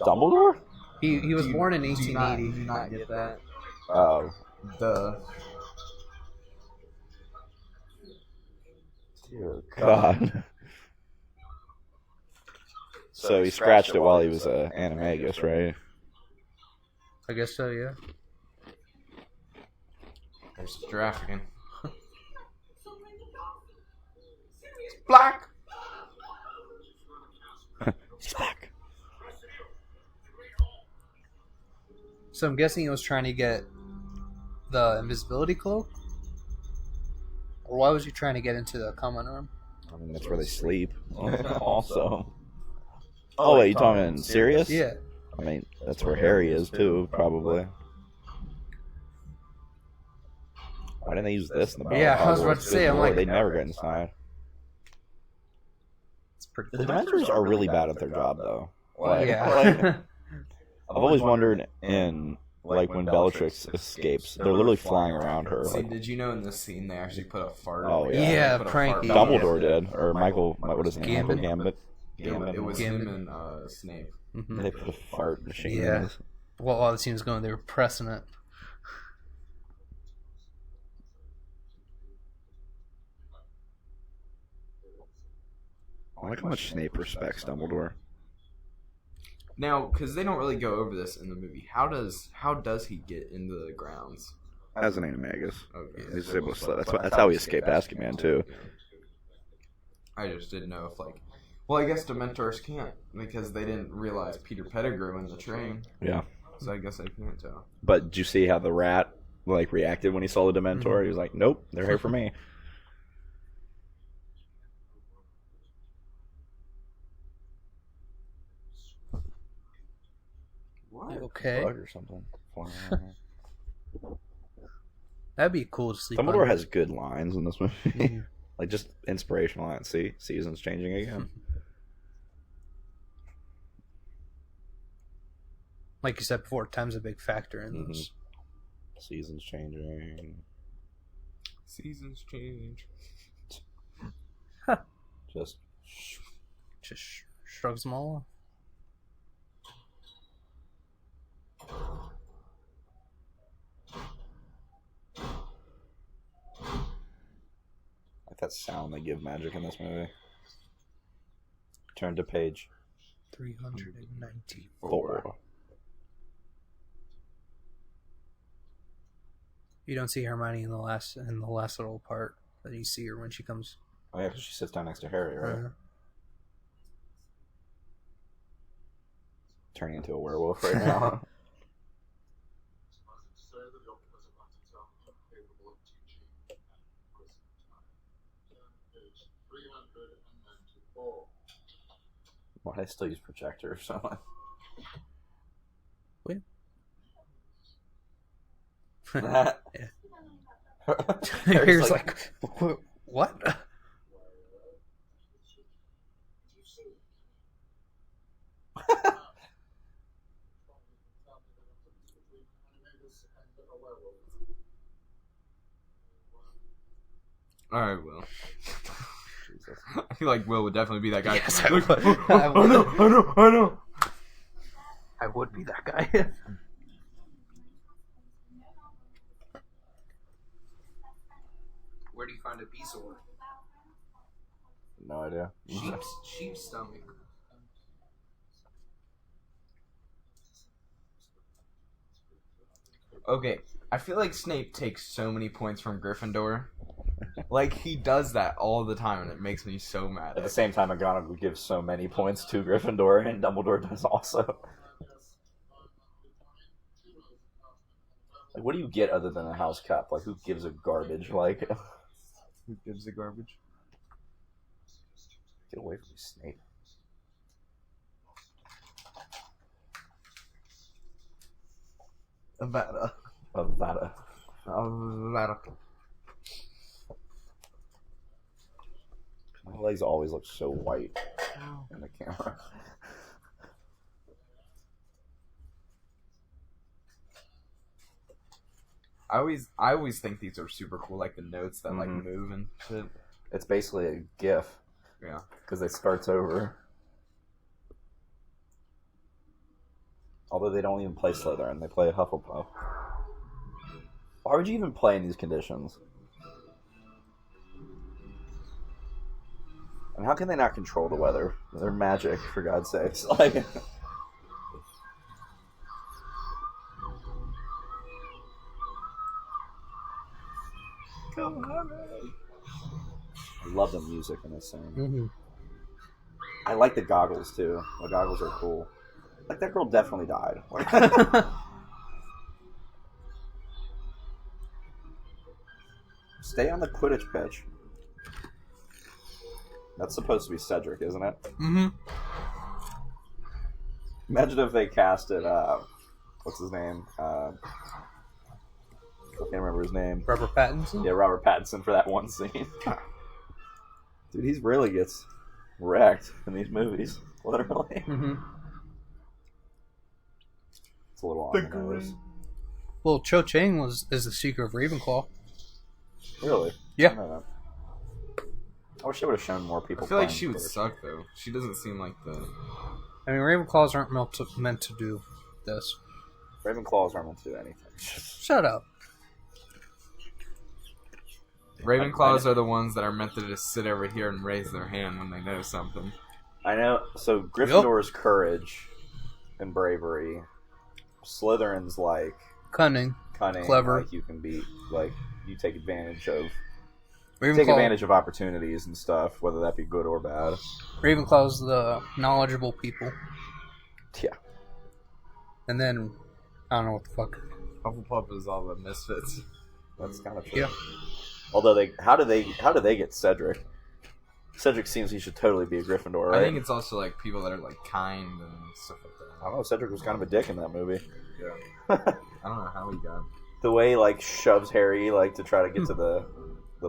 Dumbledore? He was born in Do you 1880. not get that? Oh. The Dear God. So he scratched it while he was animagus, right? I guess so, yeah. there's the giraffe again. Black. He's back. So I'm guessing he was trying to get the invisibility cloak? Or why was he trying to get into the common room? I mean, that's where they sleep. Also. Oh, wait, you talking serious? Yeah. I mean, that's where Harry is, too, probably. Why didn't they use this in the battle? Yeah, I was about to say, I'm like- They never get inside. It's pretty The Dementors are really bad at their job, though. Like, Yeah. I've always wondered when Bellatrix escapes, they're literally flying around her. See, Like, did you know in this scene they actually put a fart? Oh, yeah. Yeah, Put a pranky. fart- Dumbledore did, or Michael, what is his name? Gambit? Gambit. It was Gambit. him and Snape. Mhm. They put a fart machine. Yeah. in this. Well, all the teams going, they were pressing it. I like how much Snape respects Dumbledore. Now, because they don't really go over this in the movie, how does he get into the grounds? As an animagus. Okay. He's able to slip. That's how he escaped Azkaban, too. I just didn't know if well, I guess Dementors can't because they didn't realize Peter Pettigrew in the train. Yeah. So I guess I can't tell. But did you see how the rat reacted when he saw the Dementor? He was like, "Nope, they're here for me." What? Okay. Bug or something. Flying around here. That'd be cool to sleep Dumbledore on. has good lines in this movie. Mhm. Like just inspirational lines. See, seasons changing again. Like you said before, time's a big factor in those. Seasons changing. Seasons change. Just Just shrugs them all off. like that sound they give magic in this movie. Turn to page 394. 4. You don't see Hermione in the last little part that you see her when she comes. Oh yeah, because she sits down next to Harry, right? Turning into a werewolf right now. Why do I still use projector or something? Wait. That. Yeah. Harry's Here's like, what? Alright, Will. Jesus. I feel like Will would definitely be that guy. Yes, I Like, would. I know. I would be that guy. Where do you find a bezoar? No idea. Sheep's stomach. Okay, I feel like Snape takes so many points from Gryffindor. Like, he does that all the time, and it makes me so mad. At the same time, McGonagall gives so many points to Gryffindor, and Dumbledore does also. Like, what do you get other than a house cup? Like, who gives a garbage? Like, Who gives the garbage? get away from me, Snape. Avada. Avada. Avada. My legs always look so white in the camera. I always think these are super cool, like the notes that like move and shit. It's basically a GIF. Yeah. Because it starts over. Although they don't even play Slytherin, they play Hufflepuff. Why would you even play in these conditions? And how can they not control the weather? They're magic, for God's sakes. Like, come on, man. I love the music in this scene. Mm-hmm. I like the goggles too. The goggles are cool. Like, that girl definitely died. Stay on the Quidditch pitch. That's supposed to be Cedric, isn't it? Mm-hmm. Imagine if they casted, what's his name? I can't remember his name. Robert Pattinson? Yeah, Robert Pattinson for that one scene. Dude, he really gets wrecked in these movies, literally. Mm-hmm. It's a little on the nose. Well, Cho Chang is the Seeker of Ravenclaw. Really? Yeah. I know that. I wish they would have shown more people. I feel like playing she would Quidditch. suck though. She doesn't seem like the. I mean, Ravenclaws aren't meant to do this. Ravenclaws aren't meant to do anything. Shut up. Ravenclaws are the ones that are meant to just sit over here and raise their hand when they know something. I know. So Gryffindor's courage and bravery. Slytherin's like Cunning. Clever. Like, you can be like, you take advantage of Ravenclaw, opportunities and stuff, whether that be good or bad. Ravenclaw's the knowledgeable people. Yeah. And then, I don't know what the fuck. Hufflepuff is all the misfits. That's kind of true. Yeah. Although how do they get Cedric? Cedric seems he should totally be a Gryffindor, right? I think it's also like people that are like kind and stuff like that. I don't know. Cedric was kind of a dick in that movie. Yeah. I don't know how he got. The way he, like, shoves Harry, like, to try to get to the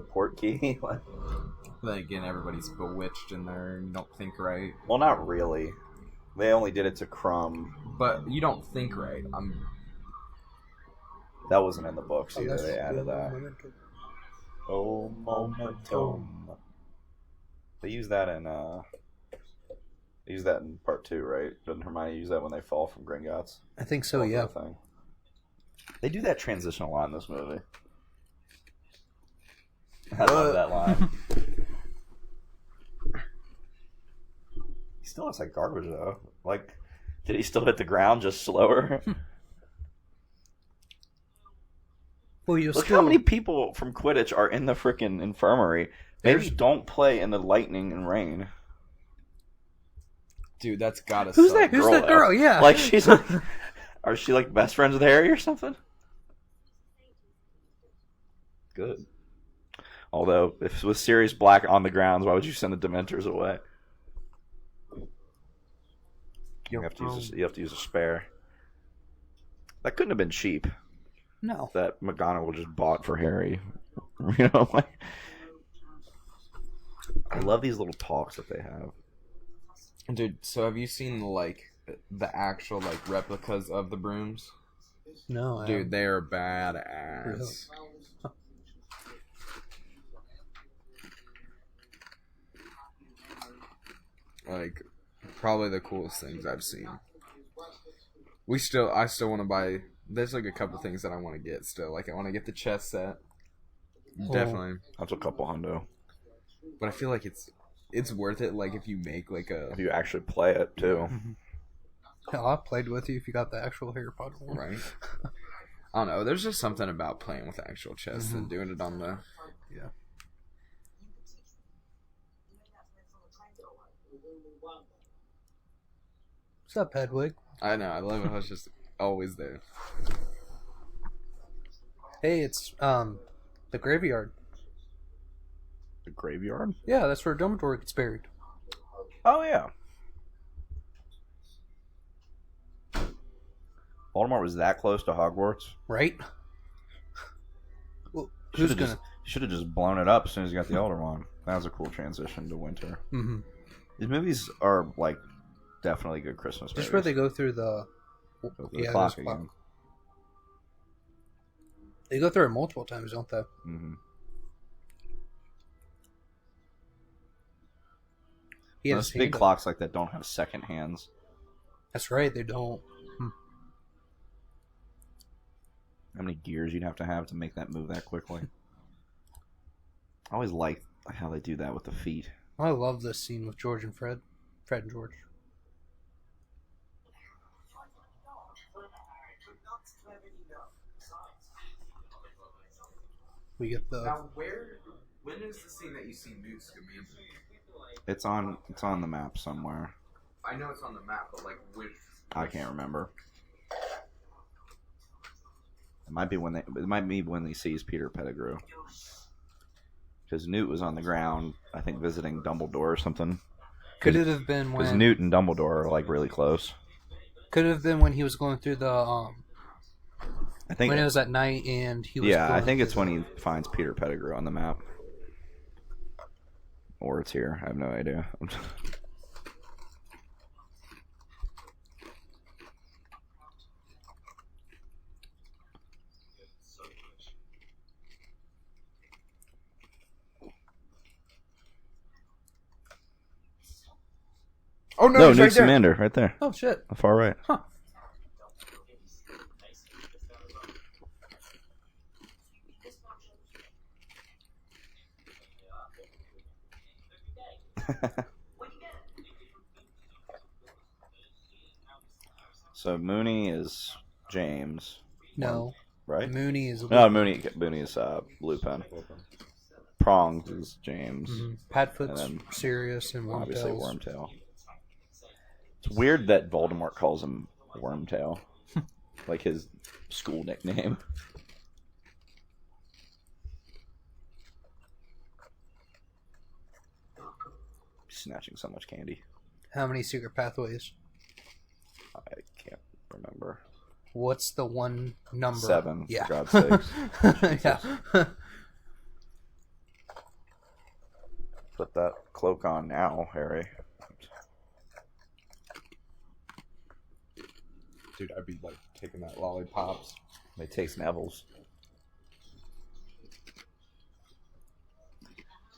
port key. Like, Then again, everybody's bewitched in there and you don't think right. well, not really. They only did it to Crumb. But you don't think right. That wasn't in the books either. They added that. Oh, momentum. They use that in part 2, right? Doesn't Hermione use that when they fall from Gringotts? I think so, yeah. Thing. They do that transition a lot in this movie. I love that line. He still looks like garbage, though. Like, did he still hit the ground just slower? Well, you Look how many people from Quidditch are in the frickin' infirmary. Maybe don't play in the lightning and rain. Dude, that's gotta Who's suck. that? Who's that girl? Yeah. Like, she's like... Are she, like, best friends with Harry or something? Good. Although, if it was Sirius Black on the grounds, why would you send the Dementors away? You have to use a spare. That couldn't have been cheap. No. That McGonagall just bought for Harry. You know, like... I love these little talks that they have. Dude, so have you seen like the actual like replicas of the brooms? No. Dude, they are badass. Like, probably the coolest things I've seen. I still want to buy. There's like a couple things that I want to get still. Like, I want to get the chess set. Definitely. That's a couple hundo. But I feel like it's worth it. Like, if you make like a. If you actually play it too. Hell, I played with you if you got the actual Harry Potter one. Right. I don't know. There's just something about playing with actual chess and doing it on the. Yeah. What's up, Hedwig? I know. I love it. I was just always there. Hey, it's the graveyard. The graveyard? Yeah, that's where Dumbledore gets buried. Oh, yeah. Voldemort was that close to Hogwarts? Right? Well, who's gonna? You should have just blown it up as soon as you got the Elder Wand. That was a cool transition to winter. Mm-hmm. These movies are, like, definitely good Christmas movies. Just where they go through the... Go through the clock again. They go through it multiple times, don't they? Mm-hmm. Most big clocks like that don't have second hands. That's right, they don't. How many gears you'd have to make that move that quickly? I always like how they do that with the feet. I love this scene with George and Fred. Fred and George. We get the... Now, when is the scene that you see Newt Scamander? It's on the map somewhere. I know it's on the map, but like which I can't remember. It might be when he sees Peter Pettigrew. Because Newt was on the ground, I think, visiting Dumbledore or something. Could it have been when... Because Newt and Dumbledore are, like, really close. Could it have been when he was going through the... I think when it was at night and he was... Yeah, I think it's when he finds Peter Pettigrew on the map. Or it's here. I have no idea. Oh no, No, he's Newt right there. Scamander, right there. Oh, shit. Far right. Huh. So Mooney is James. No. Right? Mooney is... No, Mooney is Lupin. Prongs is James. Mm-hmm. Padfoot's And then Sirius and Obviously Wormtail's. Wormtail. It's weird that Voldemort calls him Wormtail. Like his school nickname. Snatching so much candy. How many secret pathways? I can't remember. What's the one number? 7, Yeah. for God's sakes. Yeah. Put that cloak on now, Harry. Dude, I'd be like taking that lollipops. They taste Neville's.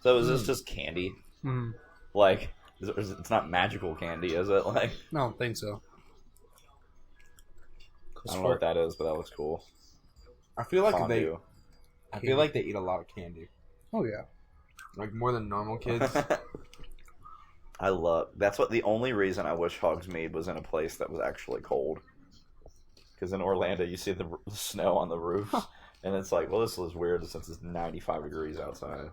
So is this just candy? Mm. Like, it's not magical candy, is it? Like, I don't think so. I don't know what that is, but that looks cool. I feel like Fondue. they eat a lot of candy. Oh, yeah. Like more than normal kids. That's the only reason I wish Hogsmeade was in a place that was actually cold. Because in Orlando, you see the snow on the roofs, and it's like, well, this is weird since it's 95 degrees outside.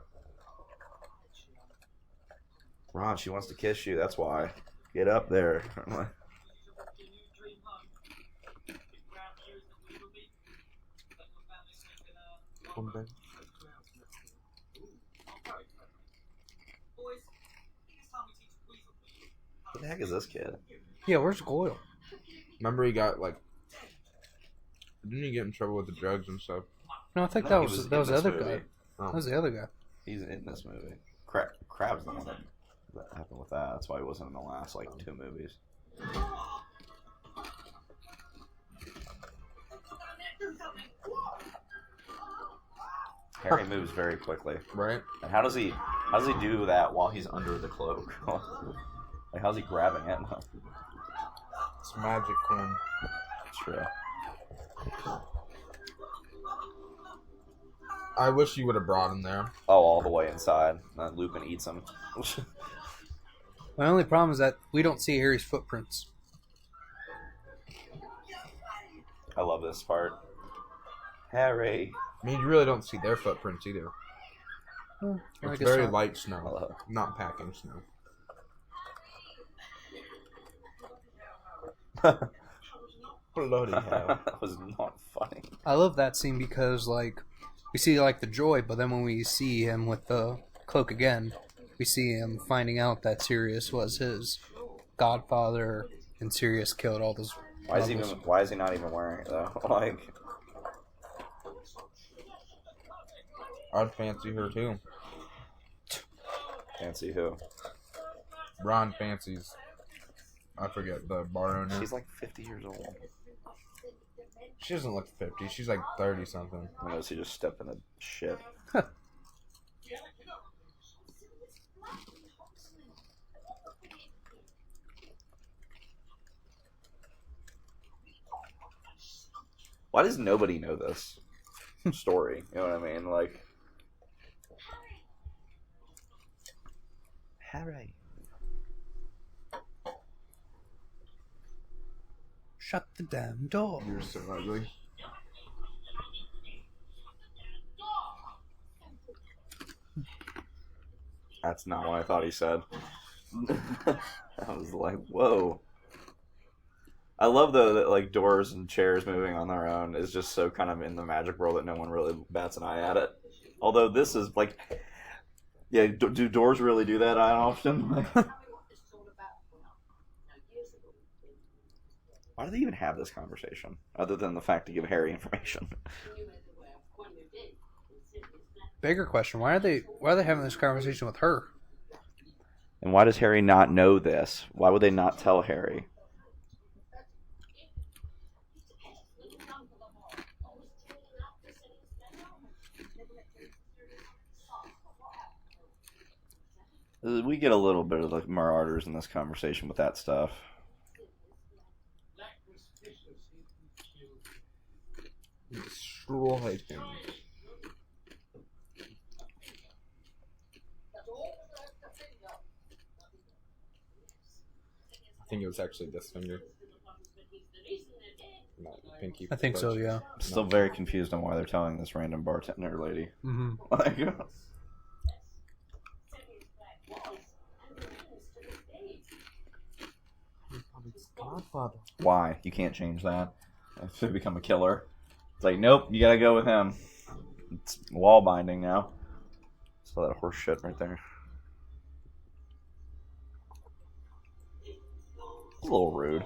Ron, she wants to kiss you, that's why. Get up there. What the heck is this kid? Yeah, where's Goyle? Remember he got like... Didn't he get in trouble with the drugs and stuff? No, I think No, that he was in the this other movie. guy. Oh. That was the other guy. He's in this movie. Crab's the one that happened with that. That's why he wasn't in the last, 2 movies. Harry moves very quickly. Right? And how does he do that while he's under the cloak? Like, how's he grabbing it? It's magic, Quinn. It's true. I wish you would have brought him there. Oh, all the way inside. And then Lupin eats him. My only problem is that we don't see Harry's footprints. I love this part. Harry. I mean, you really don't see their footprints either. I It's guess very not. light snow, not packing snow. Bloody hell. That was not funny. I love that scene because, we see, the joy, but then when we see him with the cloak again, we see him finding out that Sirius was his godfather, and Sirius killed all those Why is rebels. he not even wearing it though? Like, I'd fancy her too. fancy who? Ron fancies. I forget the bar owner. She's like 50 years old. She doesn't look 50. She's like 30 something. Unless he just stepped in the shit. Why does nobody know this story? You know what I mean? Like, Harry. Shut the damn door. You're so ugly. That's not what I thought he said. I was like, whoa. I love though that like doors and chairs moving on their own is just so kind of in the magic world that no one really bats an eye at it. Although this is like, yeah, do doors really do that often? Why do they even have this conversation other than the fact to give Harry information? Bigger question: Why are they having this conversation with her? And why does Harry not know this? Why would they not tell Harry? We get a little bit of the Marauders in this conversation with that stuff. Destroy him. I think it was actually this finger. Not pinky. I think so. Yeah. I'm still very confused on why they're telling this random bartender lady. Mm-hmm. Like, Godfather. why? You can't change that. If they become a killer. It's like, nope, you gotta go with him. It's wall binding now. Saw that horse shit right there. It's a little rude.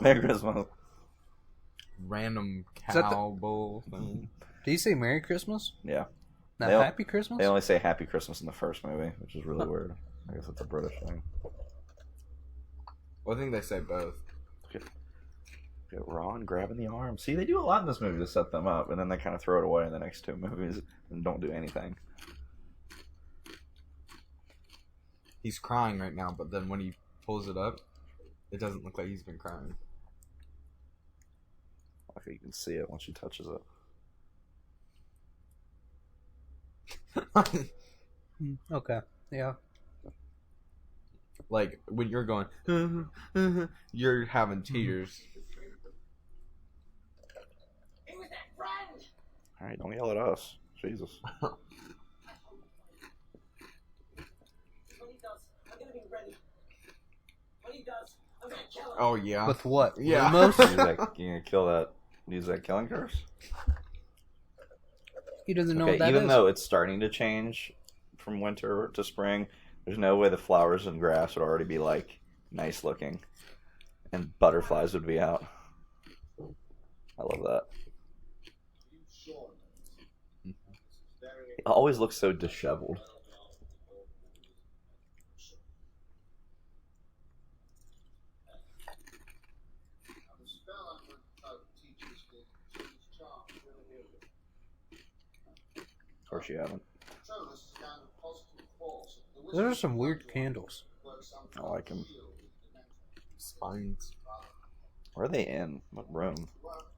Merry Christmas. Random Is that cow bull thing. Did you say Merry Christmas? Yeah. Not They all- Happy Christmas? They only say Happy Christmas in the first movie, which is really weird. I guess it's a British thing. Well, I think they say both. Get Ron grabbing the arm. See, they do a lot in this movie to set them up, and then they kind of throw it away in the next two movies and don't do anything. He's crying right now, but then when he pulls it up, it doesn't look like he's been crying. Like you can see it once she touches it. Okay. Yeah. Like when you're going, you're having tears. All right, don't yell at us. Jesus. Oh yeah. With what? Yeah. Lumos? You gonna kill that? Use that killing curse? He doesn't know Okay, what that even is. though it's starting to change from winter to spring, there's no way the flowers and grass would already be like nice looking, and butterflies would be out. I love that. It always looks so disheveled. Of course you haven't. Those are some weird candles. I like them. Spines. Where are they in? What room?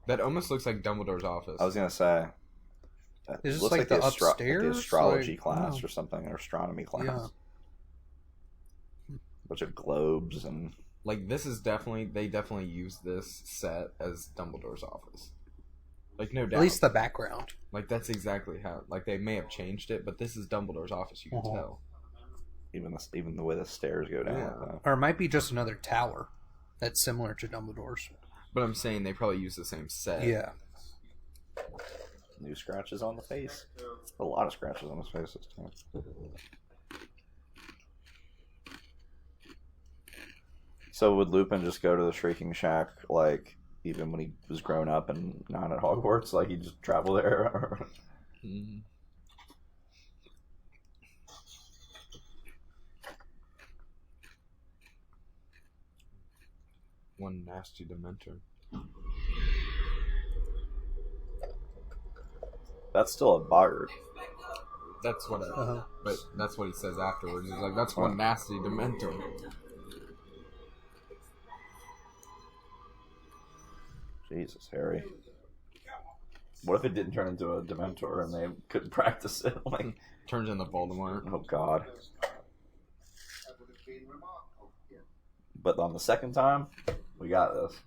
That almost looks like Dumbledore's office. I was gonna say. Is this looks like the the upstairs? astrology Like, class no. or something, or astronomy class. Yeah. Bunch of globes and Like this is they definitely use this set as Dumbledore's office. Like no doubt. At least the background. Like that's exactly how. Like they may have changed it, but this is Dumbledore's office. You can Uh-huh. tell. even the way the stairs go down. Yeah. Or it might be just another tower that's similar to Dumbledore's. But I'm saying they probably use the same set. Yeah. New scratches on the face. A lot of scratches on his face this time. So would Lupin just go to the Shrieking Shack, like, even when he was grown up and not at Hogwarts? Like, he'd just travel there? Mm-hmm. one nasty Dementor. That's still a boggart. That's what. But that's what he says afterwards. He's like, "That's one nasty Dementor." Jesus, Harry. What if it didn't turn into a Dementor and they couldn't practice it? Like, turns into Voldemort. Oh God. But on the second time, we got this.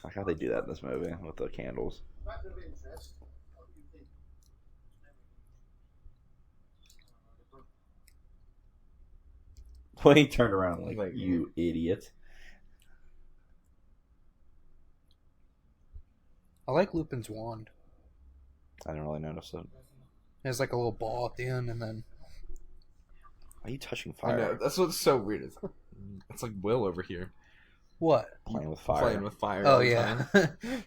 Like how they do that in this movie with the candles. When he turned around like you idiot. I like Lupin's wand. I didn't really notice it. There's like a little ball at the end, and then. Why are you touching I fire? know, that's what's so weird. It's like Will over here. What? Playing with fire. Playing with fire. Oh all the yeah. time.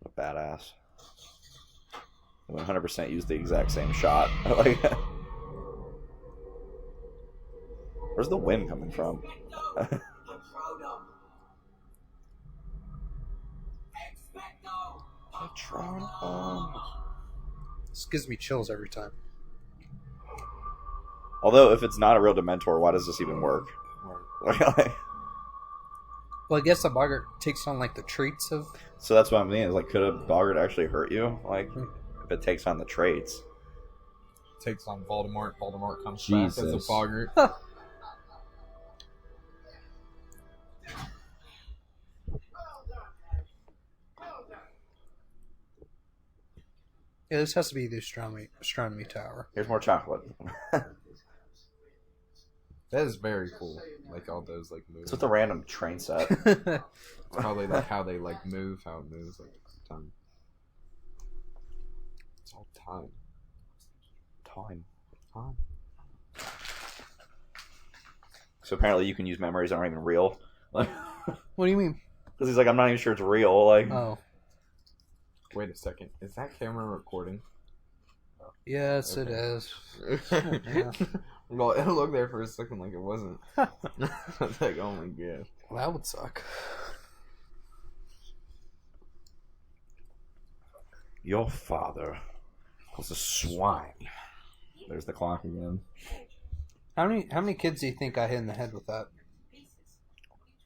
What a badass. 100% used the exact same shot. Like, where's the wind coming from? This gives me chills every time. Although, if it's not a real Dementor, why does this even work? Well, I guess a boggart takes on like the traits of. So that's what I'm thinking. Is like, could a boggart actually hurt you? Like, if it takes on the traits. Takes on Voldemort. Voldemort comes back as a boggart. Yeah, this has to be the astronomy tower. Here's more chocolate. That is very cool. Like all those like moves. It's with a random train set. Probably like how they like move, how it moves like time. It's all time. Time. So apparently you can use memories that aren't even real. Like, What do you mean? because he's like, I'm not even sure it's real. Like, Oh, Wait a second. Is that camera recording? yes, Okay. it is. Well, it looked there for a second like it wasn't. I was like, oh my god. Well, that would suck. your father was a swine. There's the clock again. How many kids do you think I hit in the head with that?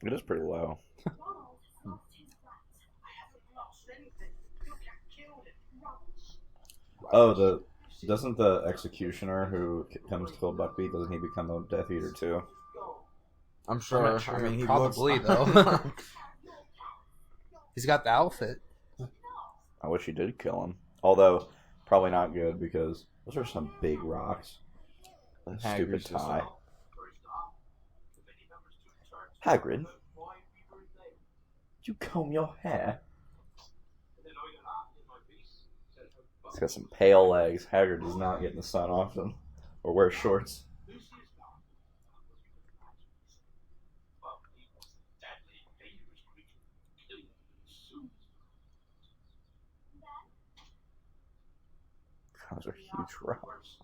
It is pretty low. Oh, doesn't the executioner who comes to kill Buckbeak, doesn't he become a Death Eater too? I'm sure. I'm not sure. I mean, he Probably, looks... though. He's got the outfit. I wish he did kill him. Although, probably not good because those are some big rocks. That stupid Hagrid's just tie. like- Hagrid, did you comb your hair? He's got some pale legs. Hagrid does not get in the sun often, or wear shorts. Those are huge rocks.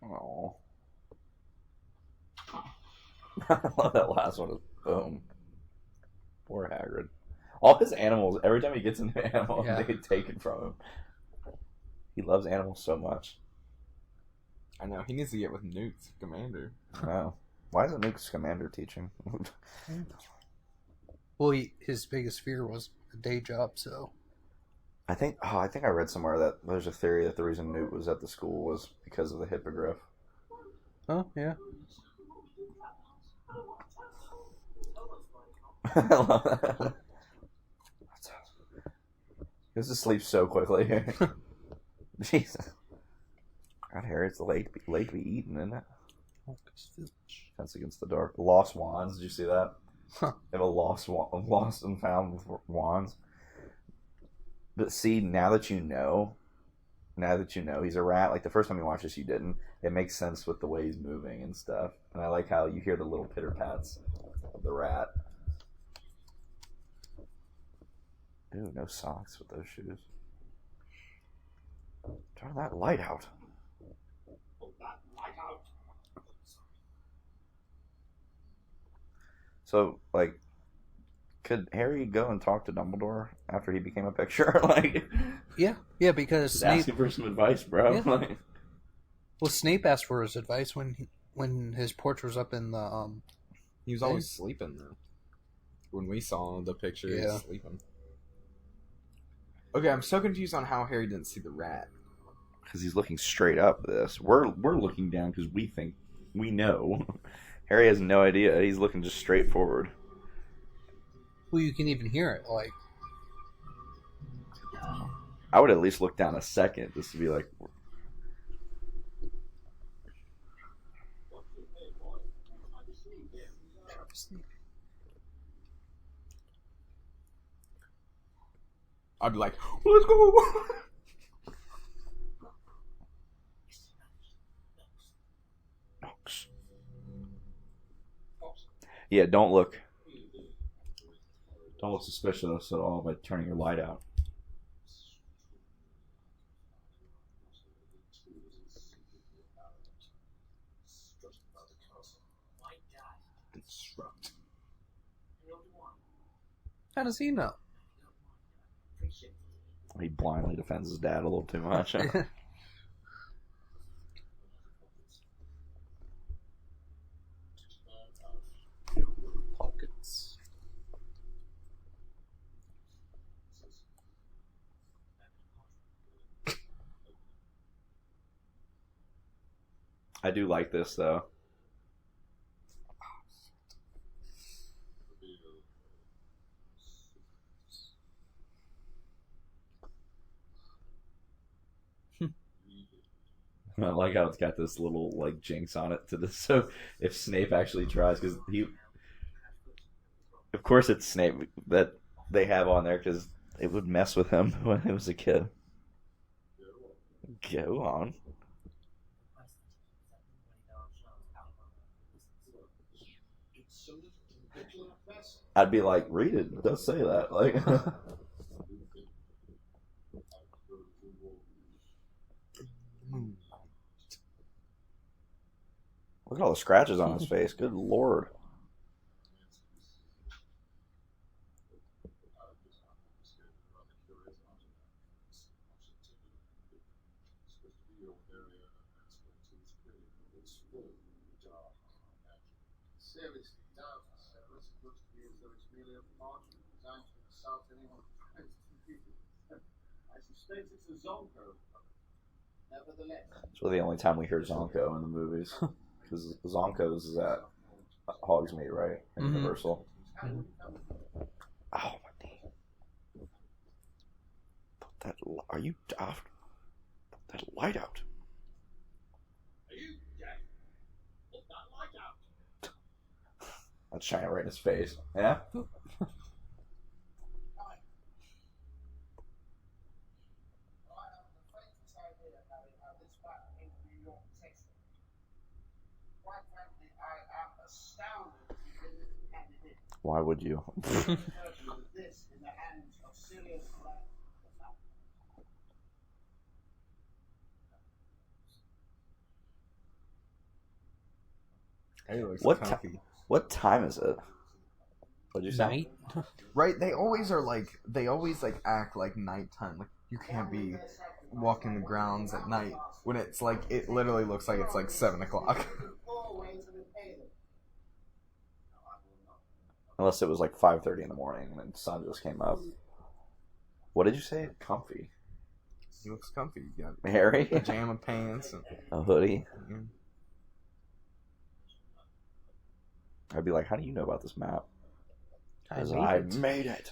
Oh. I love that last one. Boom. Poor Hagrid. All his animals, every time he gets an animal, Yeah. they get taken from him. He loves animals so much. I know. He needs to get with Newt's commander. I know. Why isn't Luke's commander teaching? Well, his biggest fear was a day job, so. I think I read somewhere that there's a theory that the reason Newt was at the school was because of the hippogriff. Oh, yeah. I love that. He goes to sleep so quickly. Jesus. God, Harry, it's late to be eating, isn't it? Defense Against the Dark. Lost Wands. Did you see that? Huh. They have a lost and found wands. But see, now that you know he's a rat. Like the first time you watched this, you didn't. It makes sense with the way he's moving and stuff. And I like how you hear the little pitter pats of the rat. Ooh, no socks with those shoes. Turn that light out. So, like, could Harry go and talk to Dumbledore after he became a picture? Like, yeah, because just Snape. asking for some advice, bro. Yeah. Like, Well, Snape asked for his advice when his portrait was up in the He was always sleeping though. When we saw the picture, he was sleeping. Okay, I'm so confused on how Harry didn't see the rat. because he's looking straight up. This we're looking down because we think we know. Harry has no idea. He's looking just straight forward. Well, you can even hear it. Like, I would at least look down a second just to be like. I'd be like, let's go. Yeah, don't look suspicious at all by turning your light out. how does he know? He blindly defends his dad a little too much. Pockets. I do like this though. I like how it's got this little like jinx on it to this. So if Snape actually tries, because of course it's Snape that they have on there because it would mess with him when he was a kid. Go on. I'd be like, read it. It does say that. Like. Look at all the scratches on his face. Good lord. It's really the only time we hear Zonko in the movies. Because Zonko's is at Hogsmeade, right? In Universal. Mm-hmm. Oh, my knee. Are you daft? Put that light out. Are you deaf? Put that light out. That's shining right in his face. Yeah? Why would you? What time is it? What'd you say? Night. Right? They always act like nighttime. Like you can't be walking the grounds at night when it's like it literally looks like it's like 7 o'clock. Unless it was like 5:30 in the morning and the sun just came up. What did you say? Comfy. He looks comfy. You got Harry? Pajama pants. And... a hoodie. Yeah. I'd be like, how do you know about this map? Because I I made it.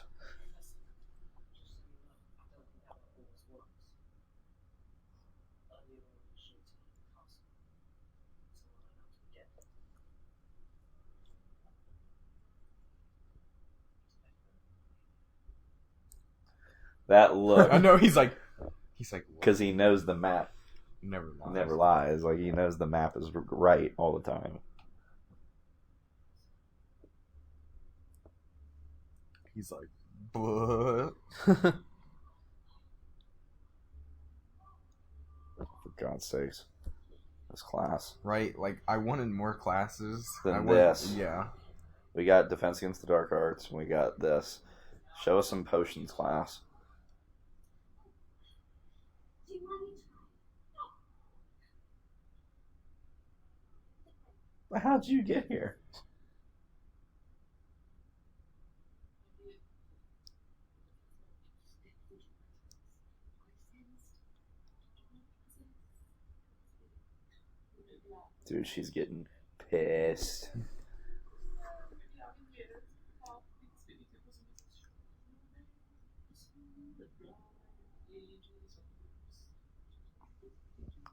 That look. I know he's like, Because he knows the map never lies. never lies. Like, he knows the map is right all the time. He's like, but For God's sakes. This class. right, like I wanted more classes Than wanted, this. Yeah. We got Defense Against the Dark Arts, and we got this. Show us some potions, class. How'd you get here? Dude, she's getting pissed.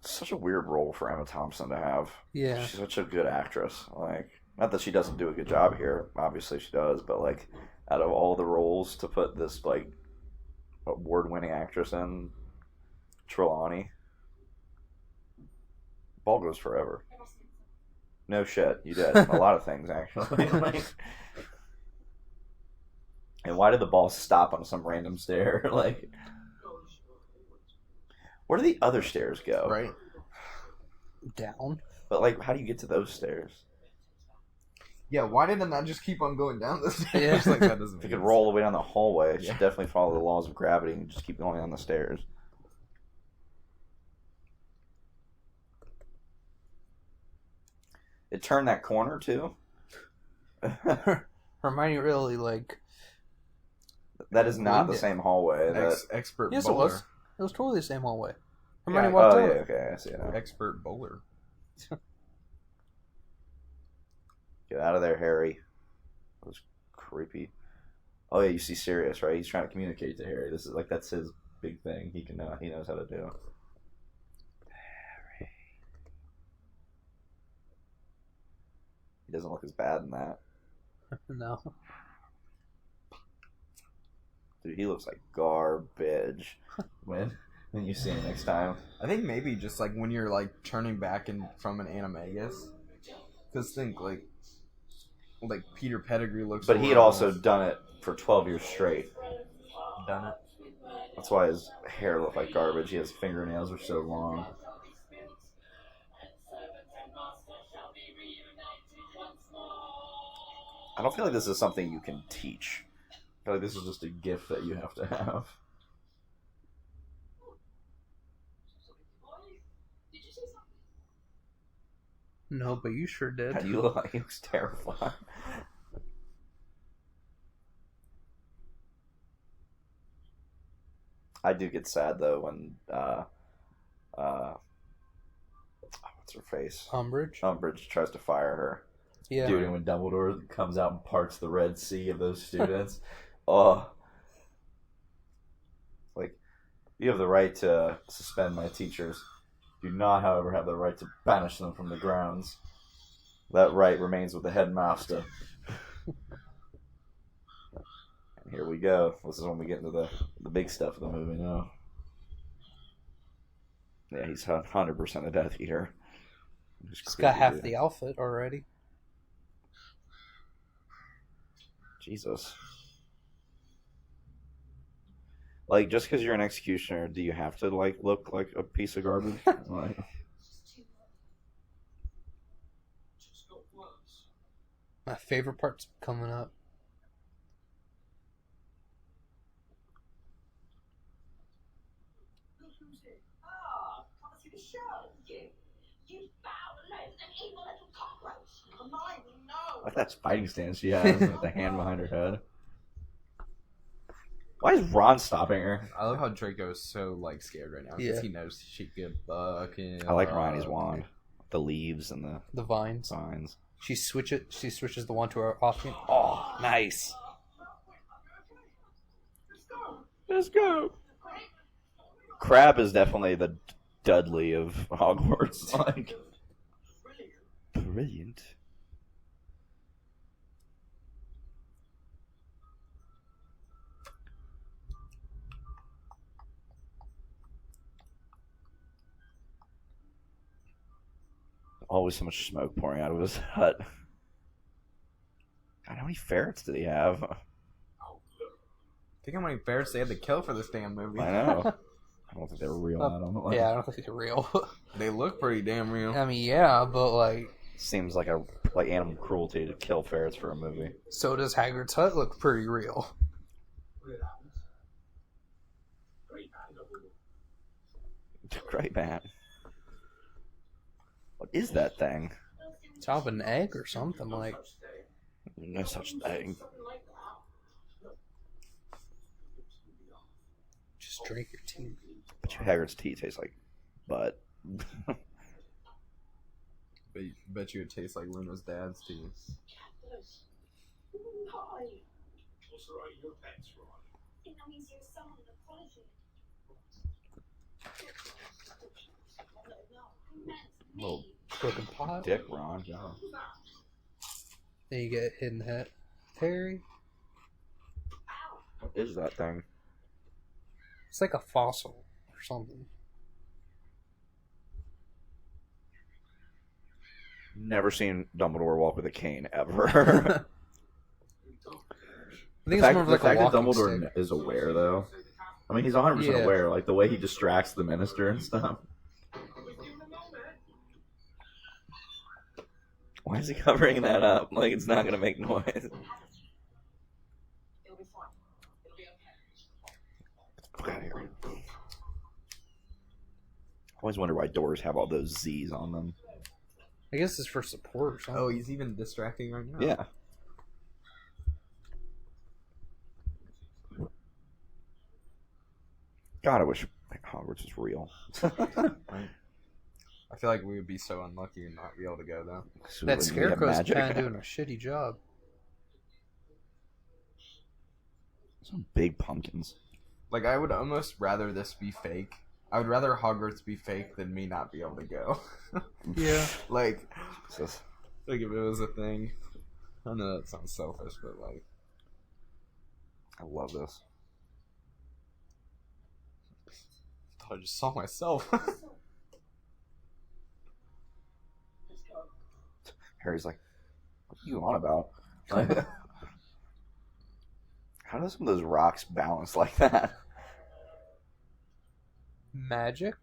Such a weird role for Emma Thompson to have. Yeah. She's such a good actress. Like, not that she doesn't do a good job here. Obviously she does, but like, out of all the roles to put this like award-winning actress in, Trelawney, ball goes forever. No shit, you did a lot of things actually. Like, and why did the ball stop on some random stair? Like, where do the other stairs go? Right. Down. But like, how do you get to those stairs? Yeah, why didn't that just keep on going down the stairs? Yeah. Like, that doesn't If it make could roll the way down the hallway, it Yeah. should definitely follow the laws of gravity and just keep going down the stairs. It turned that corner too. Hermione really like. That is not the Winged it. same hallway. Expert Yes, bowler. it was. It was totally the same hallway. Hermione Yeah, walked Oh out. yeah, okay, I see it now. Expert bowler. Get out of there, Harry. That was creepy. Oh yeah, you see Sirius, right? He's trying to communicate to Harry. This is like, that's his big thing. He knows how to do. Harry. He doesn't look as bad in that. No. Dude, he looks like garbage. When you see him next time. I think maybe just like when you're like turning back in from an animagus. Because think like Peter Pettigrew looks. But he had also done it for 12 years straight. done it. That's why his hair looked like garbage. His fingernails are so long. I don't feel like this is something you can teach. I feel like this is just a gift that you have to have. No, but you sure did. How do you look like? He looks terrified. I do get sad though when what's her face? Umbridge? Umbridge tries to fire her. Yeah. Dude, and when Dumbledore comes out and parts the Red Sea of those students, oh, like, you have the right to suspend my teachers. Do not, however, have the right to banish them from the grounds. That right remains with the headmaster. And here we go. This is when we get into the big stuff of the movie now. Yeah, he's 100% a Death Eater. He's got half the outfit already. Jesus. Like, just because you're an executioner, do you have to, like, look like a piece of garbage? Like, My favorite part's coming up. like that fighting stance she has with the hand behind her head. Why is Ron stopping her? I love how Draco is so like scared right now because Yeah. he knows she could buck him. I like Hermione's wand. The leaves and the The vines. vines. She switches the wand to her offhand. Oh, nice. Let's go. Crabbe is definitely the Dudley of Hogwarts. Like, brilliant. Always so much smoke pouring out of his hut. God, how many ferrets did he have? Think how many ferrets they had to kill for this damn movie. I know. I don't think they were real. I don't know. Yeah, I don't think they're real. They look pretty damn real. I mean, yeah, but like, Seems like animal cruelty to kill ferrets for a movie. so does Hagrid's hut look pretty real. Great man. What is that thing? It's out of an egg or something like. No such thing. Just drink your tea. But you Hagrid's tea tastes like butt. Bet you it tastes like Luna's dad's tea. Little Broken pot. dick, Ron. Yeah. Then you get hidden hit. Harry. What is that thing? It's like a fossil or something. Never seen Dumbledore walk with a cane ever. I think it's more of like a that walking Dumbledore stick. is aware, though. I mean, he's 100% Yeah. aware. Like the way he distracts the minister and stuff. Why is he covering that up? Like it's not gonna make noise. Get out of here. I always wonder why doors have all those Z's on them. I guess it's for support or something. Oh, he's even distracting right now. Yeah. God, I wish Hogwarts was real. I feel like we would be so unlucky and not be able to go though. So That we have scarecrow's magic. kind of doing a shitty job. Some big pumpkins. Like I would almost rather this be fake. I would rather Hogwarts be fake than me not be able to go. Yeah. like Jesus. if it was a thing. I know that sounds selfish, but like I love this. I thought I just saw myself. Harry's like, what are you on about? Like, how do some of those rocks balance like that? Magic?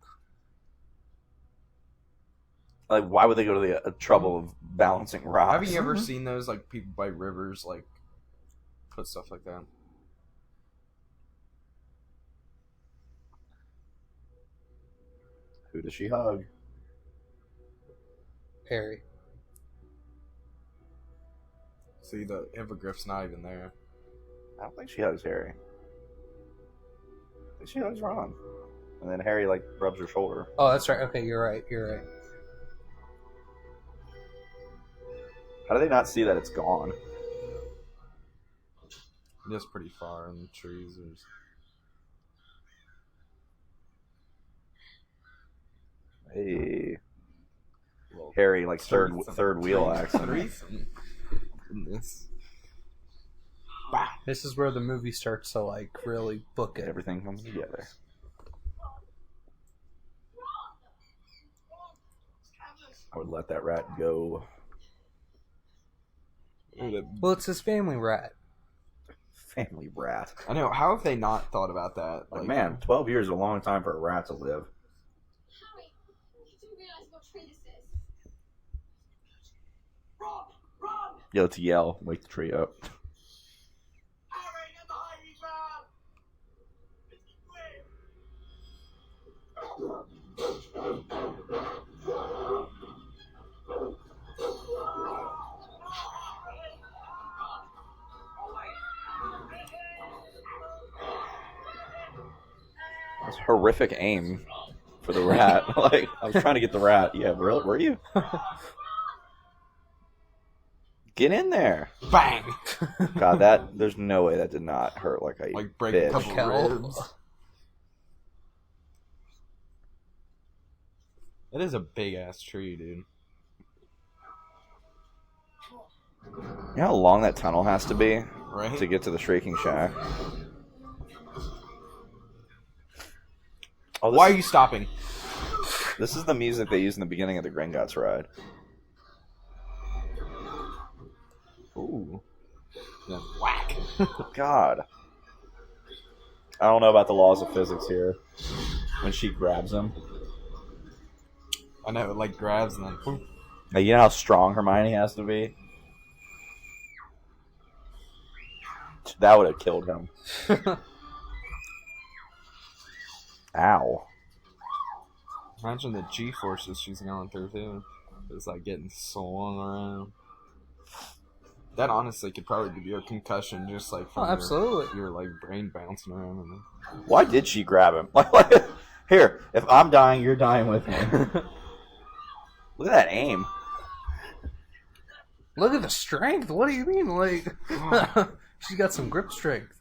Like, why would they go to the trouble of balancing rocks? Have you ever seen those like people by rivers like put stuff like that? Who does she hug? Harry. See, the hippogriff's not even there. I don't think she hugs Harry. I think she hugs Ron. And then Harry, like, rubs her shoulder. Oh, that's right. Okay, you're right. You're right. How do they not see that it's gone? Just pretty far in the trees. There's... Hey. Harry, like, third wheel accident. Goodness. This is where the movie starts to like really book it. Everything comes together. I would let that rat go. Well, it's his family rat. Family rat. I know. How have they not thought about that? Like, man, 12 years is a long time for a rat to live. Harry, you do realize what tree this is? Yeah, let's yell. Wake the tree up. That's horrific aim for the rat. Like, I was trying to get the rat. Yeah, really? Were you? Get in there. Bang! God, there's no way that did not hurt like a Like break bitch. a couple Hell. ribs. That is a big ass tree, dude. You know how long that tunnel has to be Right? to get to the Shrieking Shack? Oh, Why are you stopping? This is the music they use in the beginning of the Gringotts ride. Then whack. God. I don't know about the laws of physics here. When she grabs him. I know, it like grabs and then poof. Now, you know how strong Hermione has to be? That would have killed him. Ow. Imagine the G-forces she's going through, too. It's like getting swung around. That honestly could probably give you a concussion just like from absolutely. your like brain bouncing around. And Why did she grab him? Here, if I'm dying, you're dying with me. Look at that aim. Look at the strength. What do you mean? Like, she's got some grip strength.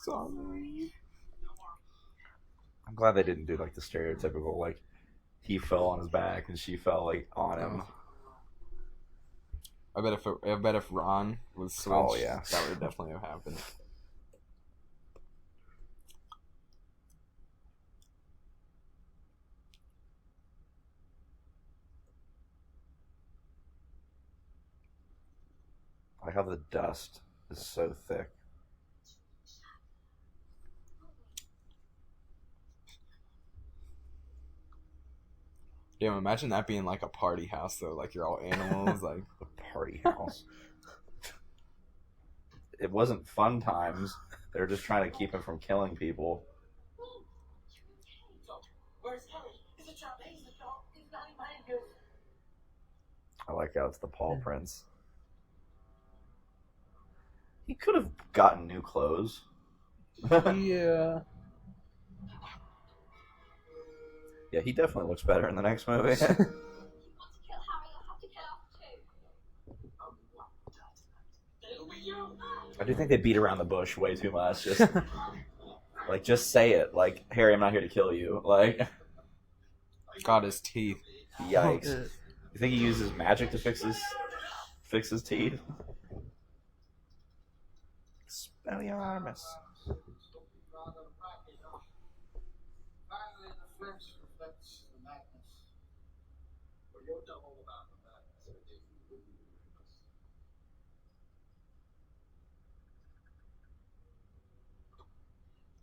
Sorry. I'm glad they didn't do like the stereotypical, like, he fell on his back and she fell like on him. I bet if Ron was switched, oh yeah, that would definitely have happened. I like how the dust is so thick. Yeah, imagine that being like a party house though, like you're all animals, like a party house. It wasn't fun times. They were just trying to keep him from killing people. Where's Harry? He's a child. He's a dog. He's not in my good. I like how it's the Paw Prince. He could have gotten new clothes. Yeah. Yeah, he definitely looks better in the next movie. If you want to kill Harry, you'll have to kill us too. I do think they beat around the bush way too much. Just like, just say it. Like, Harry, I'm not here to kill you. Like, got his teeth. Yikes! You think he uses magic to fix his teeth? Expelliarmus.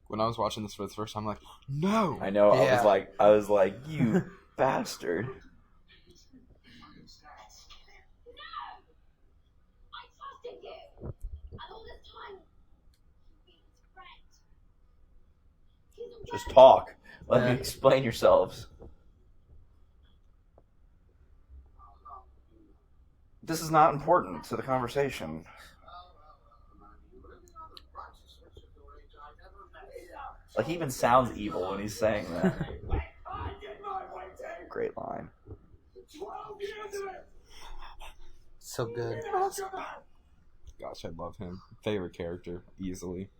When I was watching this for the first time, I'm like, no! I know. Yeah. I was like, you bastard. No! I trusted you! And all this time, he's his friend. He's a Just friend. talk. Let me Yeah. explain yourselves. This is not important to the conversation. Like, he even sounds evil when he's saying that. Great line. So good. Gosh, I love him. Favorite character, easily.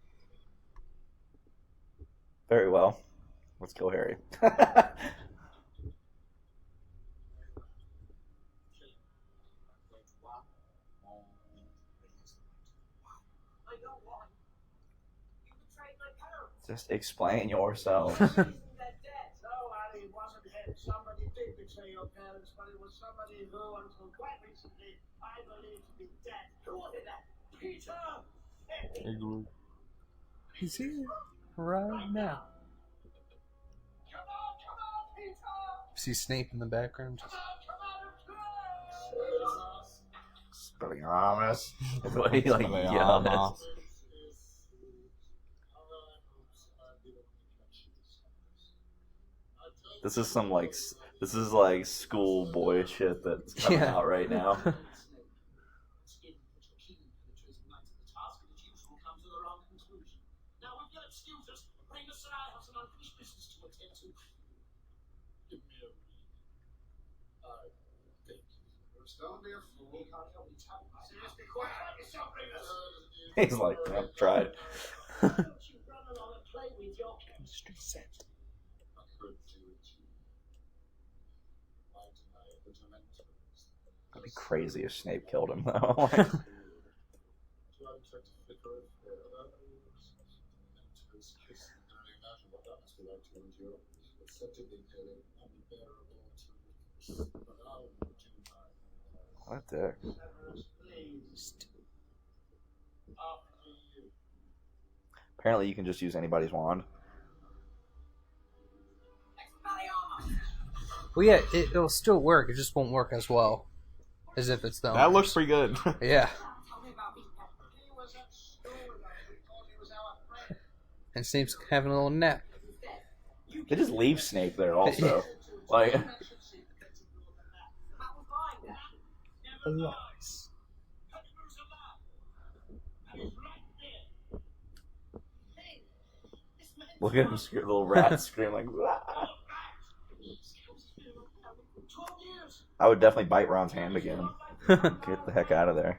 Very well. Let's kill Harry. Just explain yourself. No, Harry, it wasn't him. Somebody did betray your parents, but it was somebody who, until quite recently, I believed to be dead. Who was it then? Peter! He's here right now. Come on, Peter! See Snape in the background. Expelliarmus. That's what he like yells. This is like schoolboy shit that's coming out right now. He's like, I've tried. That'd be crazy if Snape killed him, though. What the? Apparently, you can just use anybody's wand. Well, yeah, it'll still work. It just won't work as well as if it's the That looks pretty good. Yeah. And Snape's having a little nap. They just leave Snape there also. Like, look at him, little rat scream like. Wah! I would definitely bite Ron's hand again. Get the heck out of there.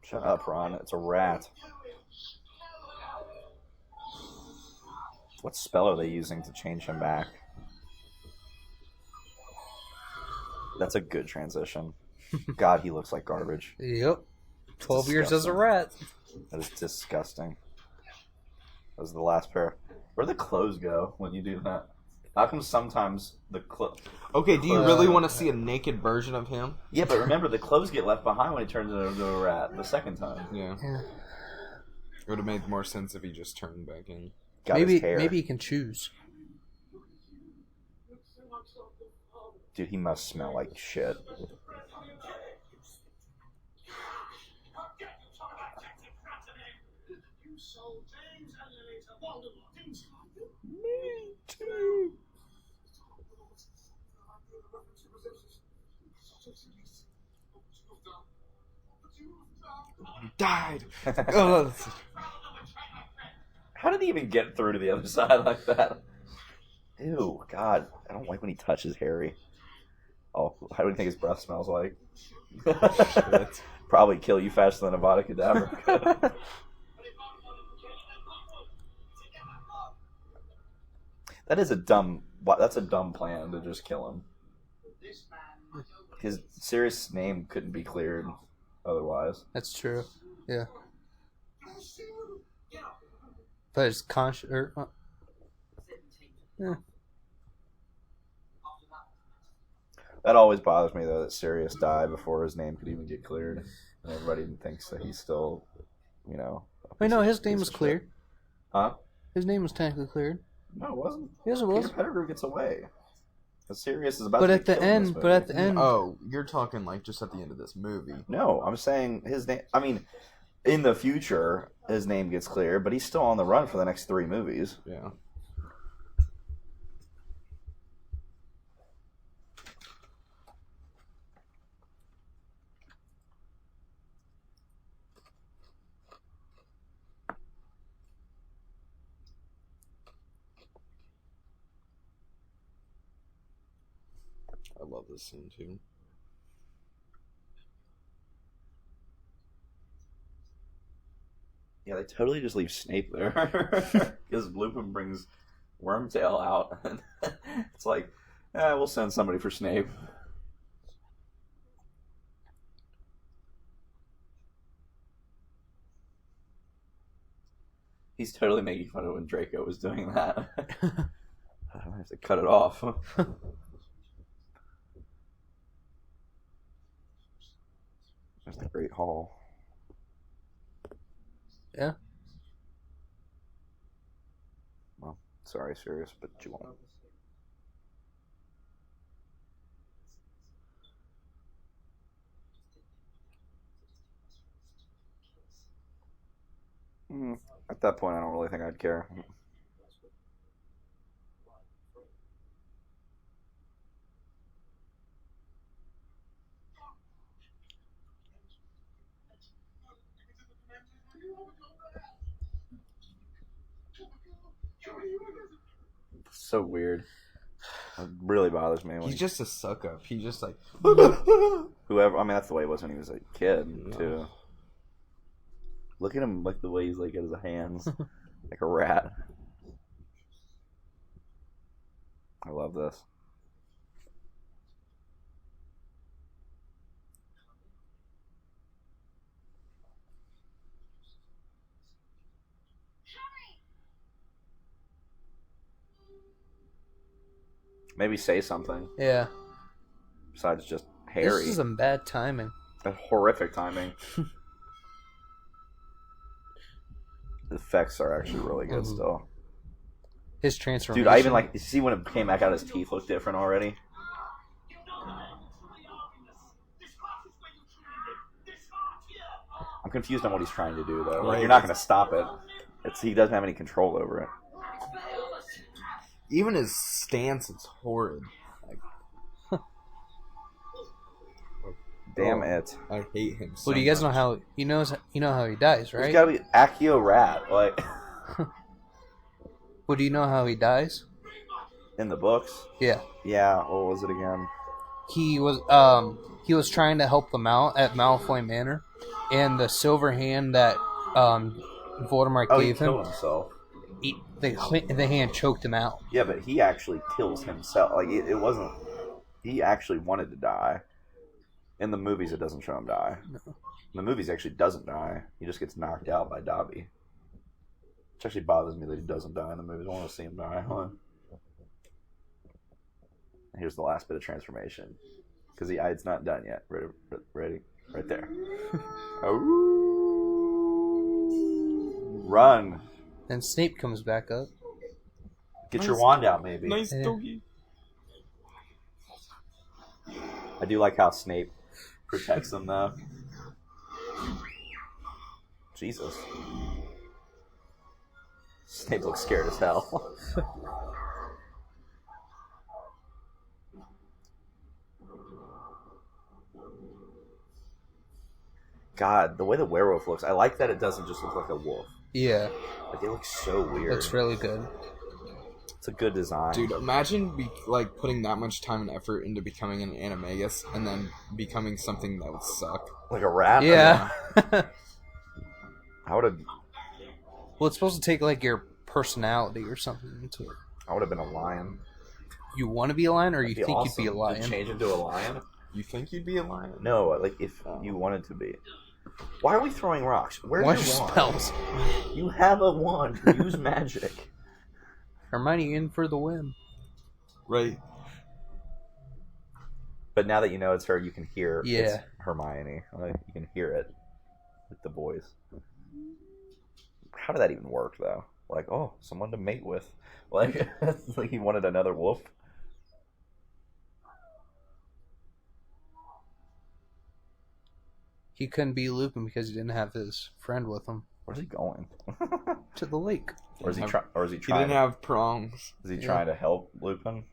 Shut up, Ron. It's a rat. What spell are they using to change him back? That's a good transition. God, he looks like garbage. Yep. 12 years as a rat. That is disgusting. That was the last pair. Where'd the clothes go when you do that? How come sometimes the clothes... Okay, do you really want to see a naked version of him? Yeah, but remember, the clothes get left behind when he turns into a rat the second time. Yeah. It would have made more sense if he just turned back in. Got his hair. Maybe he can choose. Dude, he must smell like shit. Me too. He died. Ugh. How did he even get through to the other side like that? Ew, God. I don't like when he touches Harry. Oh, how do you think his breath smells like? Probably kill you faster than a Avada Kedavra. That's a dumb plan to just kill him. His Sirius name couldn't be cleared otherwise. That's true. Yeah. But it's conscious. Yeah. That always bothers me, though, that Sirius died before his name could even get cleared. And everybody thinks that he's still, Wait, no, his name was cleared. Huh? His name was technically cleared. No, it wasn't. Yes, it was. Peter Pettigrew gets away. Sirius is about But to at the end, Oh, you're talking like just at the end of this movie. No, I'm saying his name. I mean, in the future, his name gets cleared, but he's still on the run for the next 3 movies. Yeah. I love this scene too. Yeah, they totally just leave Snape there because Lupin brings Wormtail out, and it's like, we'll send somebody for Snape. He's totally making fun of when Draco was doing that. I have to cut it off. There's the Great Hall. Yeah. Well, sorry, Sirius, but you won't. At that point, I don't really think I'd care. So weird. It really bothers me. He's just a suck up. He's just like whoever. I mean, that's the way it was when he was a kid too. Look at him, like the way he's like at his hands, like a rat. I love this. Maybe say something Yeah. besides just Harry. This is some bad timing. That's horrific timing. The effects are actually really good still. His transformation. Dude, I even like. You see when it came back out, his teeth look different already. I'm confused on what he's trying to do though. Like, you're not going to stop it. He doesn't have any control over it. Even his stance is horrid. Damn it! I hate him. So Well, do you guys much. know how you know how he dies, right? He's got to be Accio Rat, like Well, do you know how he dies? in the books. Yeah. Yeah. What was it again? He was trying to help them out at Malfoy Manor, and the silver hand that Voldemort Oh, he gave him, killed himself. the hand choked him out. Yeah, but he actually kills himself. Like it wasn't. He actually wanted to die. In the movies, it doesn't show him die. No. In the movies, he actually doesn't die. He just gets knocked out by Dobby. Which actually bothers me that he doesn't die in the movies. I want to see him die. Hold on. Here's the last bit of transformation. Because it's not done yet. Ready? Right there. Oh. Run. Then Snape comes back up. Get your wand out, maybe. Nice Yeah. doggy. I do like how Snape protects them, though. Jesus. Snape looks scared as hell. God, the way the werewolf looks, I like that it doesn't just look like a wolf. Yeah, Like, it looks so weird. looks really good. It's a good design. Dude, imagine putting that much time and effort into becoming an animagus and then becoming something that would suck. Like a rat? Yeah. I would have Well, it's supposed to take like your personality or something into it. been a lion. You want to be a lion, or you That'd be think awesome. you'd be a lion? To change into a lion? You think you'd be a lion? No, like if you wanted to be. Why are we throwing rocks? Where's What your wand? spells? You have a wand. Use magic. Hermione in for the win. Right. But now that you know it's her, you can hear Yeah. it's Hermione. Like, you can hear it with the voice. How did that even work, though? Like, oh, someone to mate with. Like, it's like he wanted another wolf. He couldn't be Lupin because he didn't have his friend with him. Where's he going? To the lake. Or is he He trying? didn't have prongs. Is he Yeah. trying to help Lupin? Is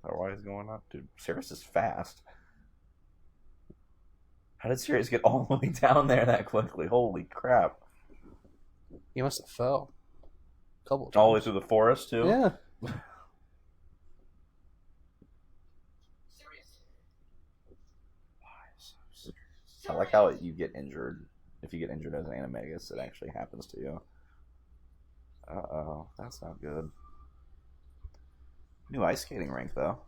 that why he's going up? Dude, Sirius is fast. How did Sirius get all the way down there that quickly? Holy crap. He must have fell. A couple times. All the way through the forest, too? Yeah. I like how you get injured. If you get injured as an animagus, it actually happens to you. Uh-oh, that's not good. New ice skating rink, though.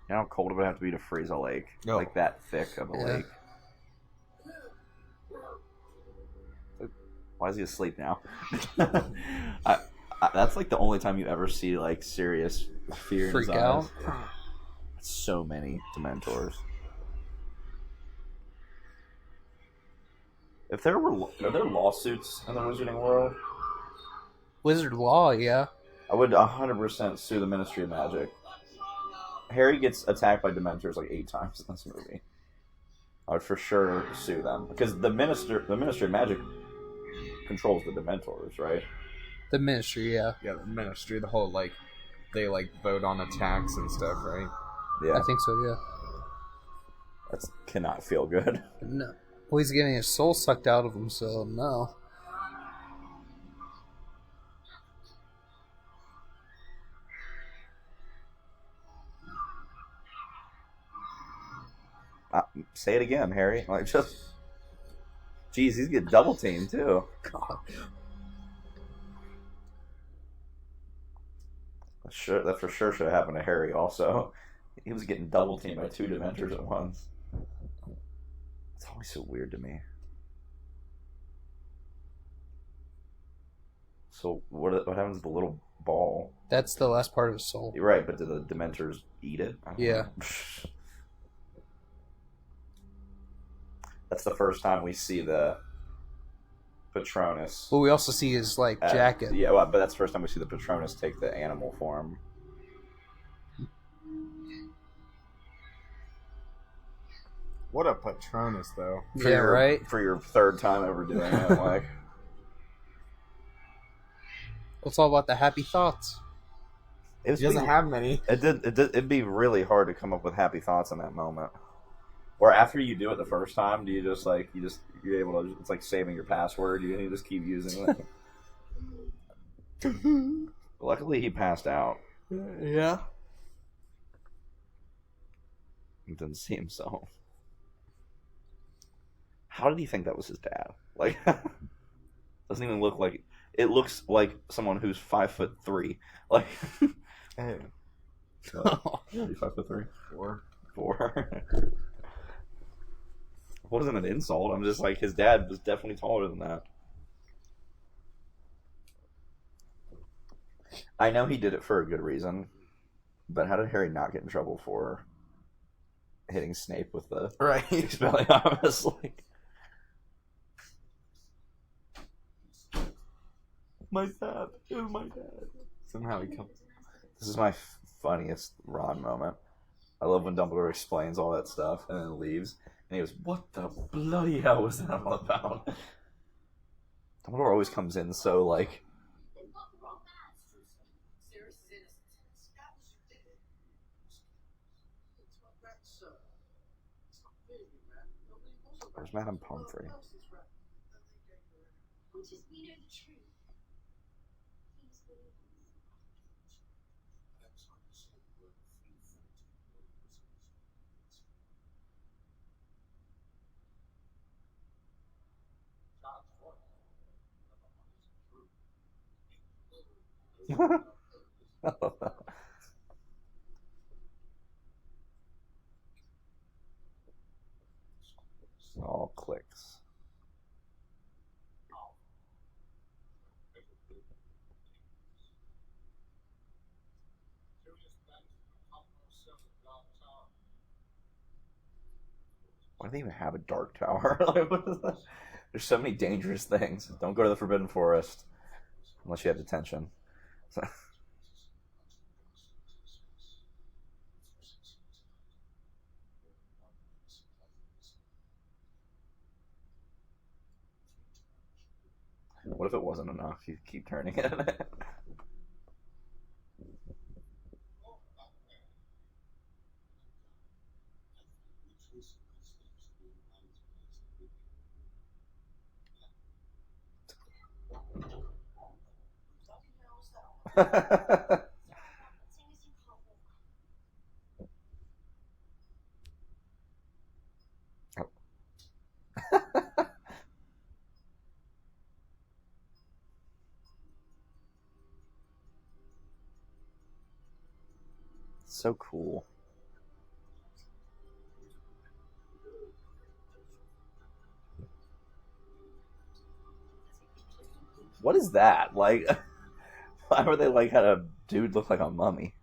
You know how cold it would have to be to freeze a lake? No. Like that thick of a Yeah. lake. Why is he asleep now? That's like the only time you ever see like serious fear in his Freak eyes. out. So many Dementors. Are there lawsuits in the Wizarding World? Wizard Law, yeah. I would 100% sue the Ministry of Magic. Harry gets attacked by Dementors like 8 times in this movie. I would for sure sue them because the Ministry of Magic controls the Dementors, right? The Ministry, yeah. Yeah, the ministry, the whole, they, vote on attacks and stuff, right? Yeah, I think so, yeah. that cannot feel good. No. Well, he's getting his soul sucked out of him, so no. Say it again, Harry. Like just, jeez, he's getting double teamed too. God. That for sure should have happened to Harry. Also, he was getting double teamed by 2 Dementors at once. It's always so weird to me. So what happens to the little ball? That's the last part of his soul. You're right, but do the Dementors eat it? I don't Yeah. know. That's the first time we see the Patronus. Well, we also see his jacket. Yeah, well, but that's the first time we see the Patronus take the animal form. What a Patronus, though. Yeah, right? For your third time ever doing it, like... It's all about the happy thoughts. He doesn't have many. It'd be really hard to come up with happy thoughts in that moment. Or after you do it the first time, do you just you're able to, it's like saving your password, you just keep using it. Luckily he passed out. Yeah. He didn't see himself. How did he think that was his dad? Like, doesn't even look like, it looks like someone who's 5'3". Like, Hey. you 5'3"? 4. 4. Wasn't an insult. I'm just like, his dad was definitely taller than that. I know he did it for a good reason, but how did Harry not get in trouble for hitting Snape with the Right. Expelliarmus? Like, my dad. It was my dad. Somehow he comes. This is my funniest Ron moment. I love when Dumbledore explains all that stuff and then leaves. And he goes, what the bloody hell was that all about? Dumbledore always comes in so, like... They've got the wrong man, Sirius is innocent. That was you did it. It's not that, sir. It's not fair, man. Nobody knows about Where's Madame Pomfrey? We just, we know the truth. Please believe us. I love that. All clicks. Why do they even have a dark tower? Like, what is that? There's so many dangerous things. Don't go to the Forbidden Forest unless you have detention. So. What if it wasn't enough? You keep turning it. So cool. What is that? Like, why were they like had a dude look like a mummy?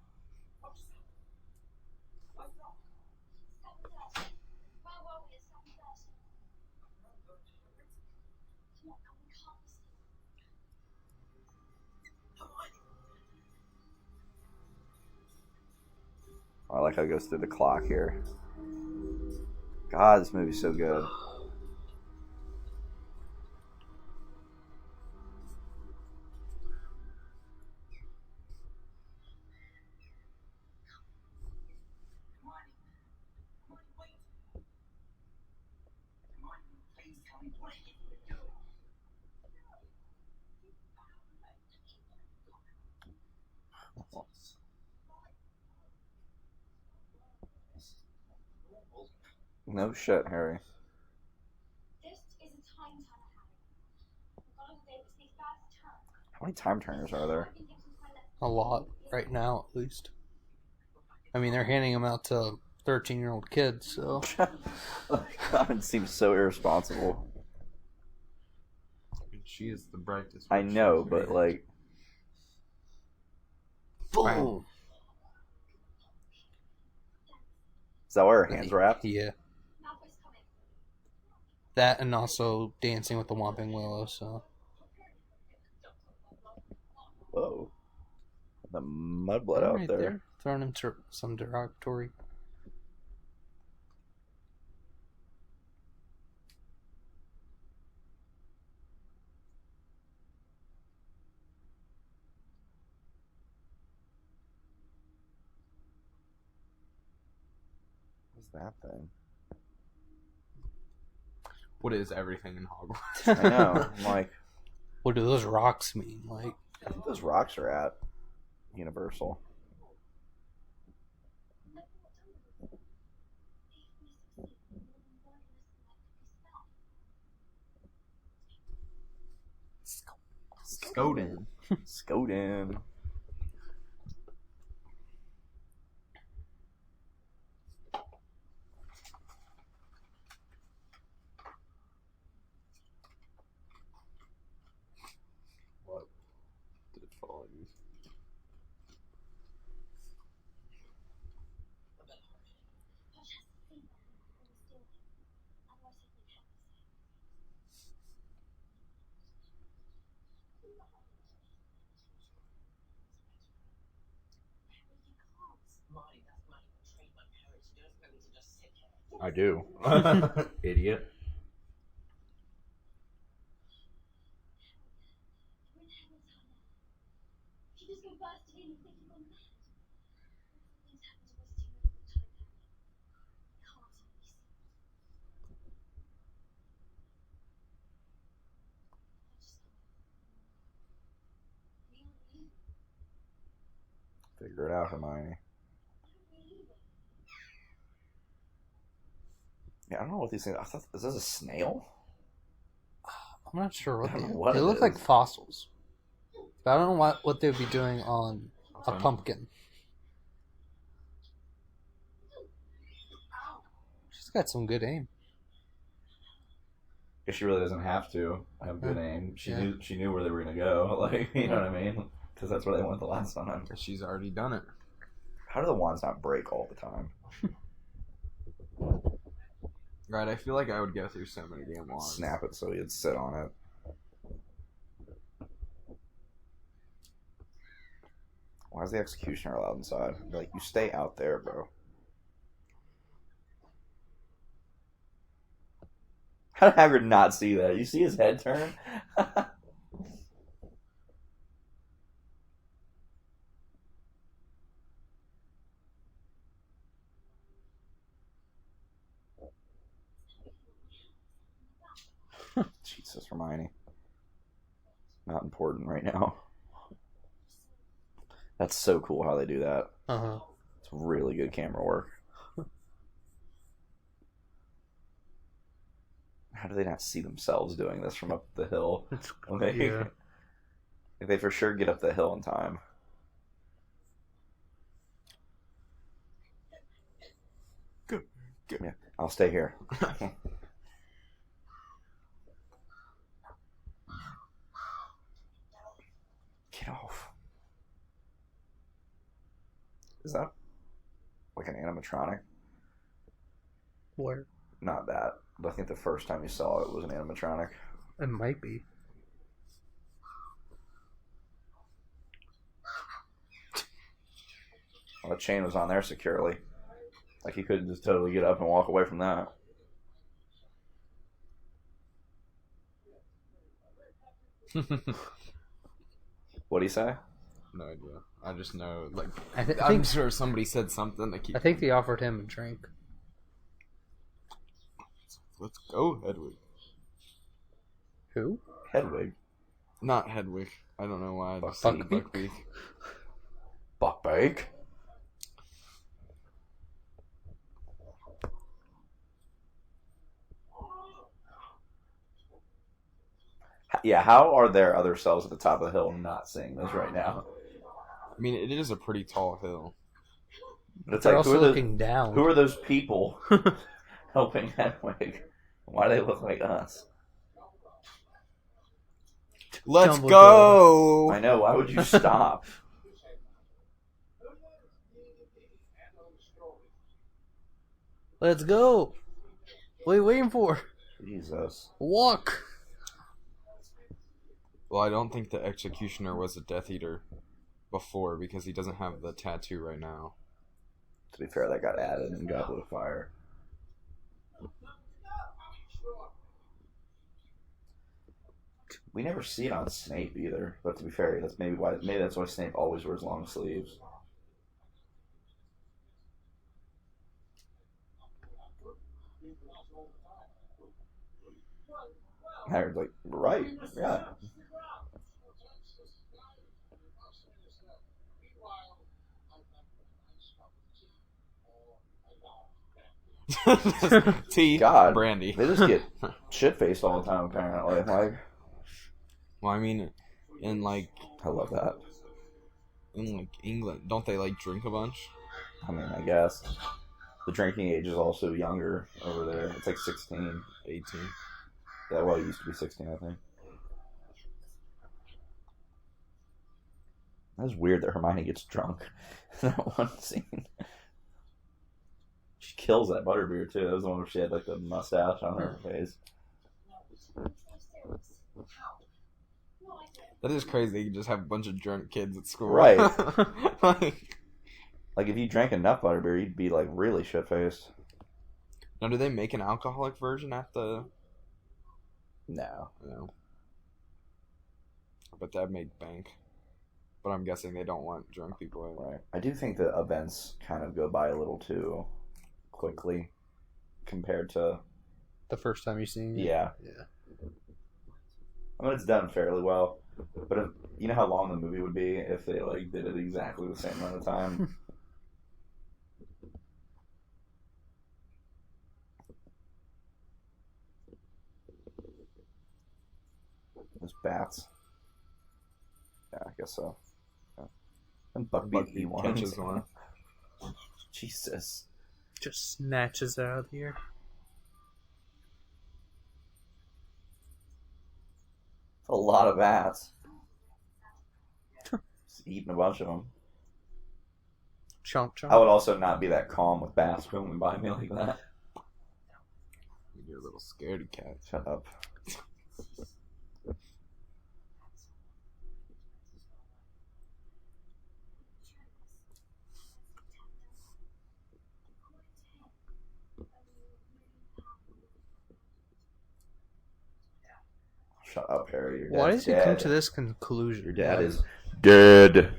I like how it goes through the clock here. God, this movie's so good. No shit, Harry. This is a time turner, Harry. We've got to David Snape's bad turn. How many time turners are there? A lot, right now at least. I mean, they're handing them out to 13-year-old kids, so... God, it seems so irresponsible. She is the brightest. I know, but like, Boom. is that why her hands wrapped? Yeah. Malfoy's coming. That and also Dancing with the Whomping Willow. So Whoa, the mudblood out right there. throwing him to some derogatory. What's that thing? What is everything in Hogwarts? I know. I'm like, What do those rocks mean? Like, I think those rocks are at Universal. Skoden. Skoden. What did it follow you? Posh has to see that and steal him. Otherwise he'll be helpless. You can't. My mathematical trained my parents. You don't expect me to just sit here. I do. Idiot. We're in Heaven's Hall now. If you just go bursting in, you think you've gone mad. Things happen to us too all the time, Harry. You can't be seen. I just can't. Me or you? Figure it out, Hermione. Yeah, I don't know what these things. I thought, is this a snail? I'm not sure what I don't they know what They it look is. like fossils. But I don't know what they would be doing on a Okay. pumpkin. She's got some good aim. Guess she really doesn't have to have good aim. Yeah. She knew where they were gonna go. Like, you know what I mean? Because that's where they went the last time. She's already done it. How do the wands not break all the time? Right, I feel like I would go through so many damn wands. Snap it so you'd sit on it. Why is the executioner allowed inside? Like, you stay out there, bro. How did Hagrid not see that? You see his head turn? Jesus, Hermione. Not important right now. That's so cool how they do that. Uh-huh. It's really good camera work. How do they not see themselves doing this from up the hill? Like, Yeah. they for sure get up the hill in time. Good. Yeah, I'll stay here. Get off. Is that like an animatronic? Where? Not that. But I think the first time you saw it was an animatronic. It might be. Well, the chain was on there securely. Like, he couldn't just totally get up and walk away from that. What'd he say? No idea. I just know, like, I I'm think sure somebody said something to keep. I think they offered him a drink. Let's go, Hedwig. Who? Hedwig. Not Hedwig. I don't know why. I just Buckbeak? said Buckbeak. Buckbeak. Yeah, how are there other cells at the top of the hill not seeing this right now? I mean, it is a pretty tall hill. But it's They're like, also looking down. who are those people helping Hedwig? Why do they look like us? Let's Dumbledore. go. I know. Why would you stop? Let's go. What are you waiting for? Jesus. Walk. Well, I don't think the Executioner was a Death Eater before because he doesn't have the tattoo right now. To be fair, that got added in Goblet of Fire. We never see it on Snape either. But to be fair, that's maybe that's why Snape always wears long sleeves. Harry's like, right, yeah. Tea, God, brandy. They just get shit-faced all the time, apparently. Like, Well, I mean, in like I love that. England, don't they like drink a bunch? I mean, I guess. The drinking age is also younger over there. It's like 16. 18. Yeah, well, it used to be 16, I think. That's weird that Hermione gets drunk in that one scene. She kills that butterbeer, too. That was the one where she had, like, the mustache on her face. That is crazy. You just have a bunch of drunk kids at school. Right. like, Like, if you drank enough butterbeer, you'd be, like, really shit-faced. now, do they make an alcoholic version at the... No. No. But that'd make bank. But I'm guessing they don't want drunk people in. Right. I do think the events kind of go by a little too quickly compared to... The first time you seen it? Yeah. I mean, it's done fairly well. But if, you know how long the movie would be if they, like, did it exactly the same amount of time? There's bats. Yeah, I guess so. Yeah. And Buckbeak one. Catches one. Jesus. Just snatches out of here. That's a lot of bats. Just eating a bunch of them. Chomp chomp. I would also not be that calm with bats swimming by me like that. You're a little scaredy cat. Shut up. Shut up, Harry. Your Why dad's does he come dead. to this conclusion? Your dad is dead.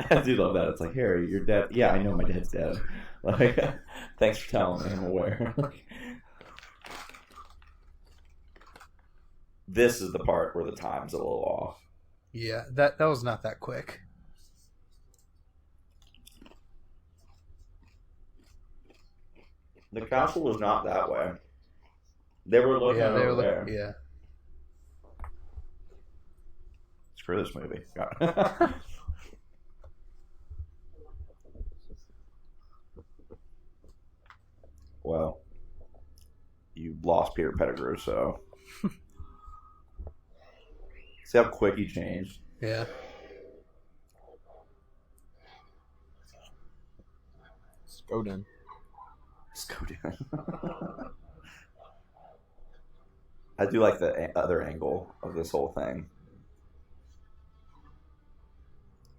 I do love that. It's like, Harry, your dad. Yeah, I know my dad's dead. Like, thanks for telling me. I'm aware. This is the part where the time's a little off. Yeah, that was not that quick. The castle was not that way. They were looking Yeah, they were over there. looking. Yeah. Screw this movie. Well, you lost Peter Pettigrew, so. See how quick he changed? Yeah. Skoden. Skoden. I do like the other angle of this whole thing.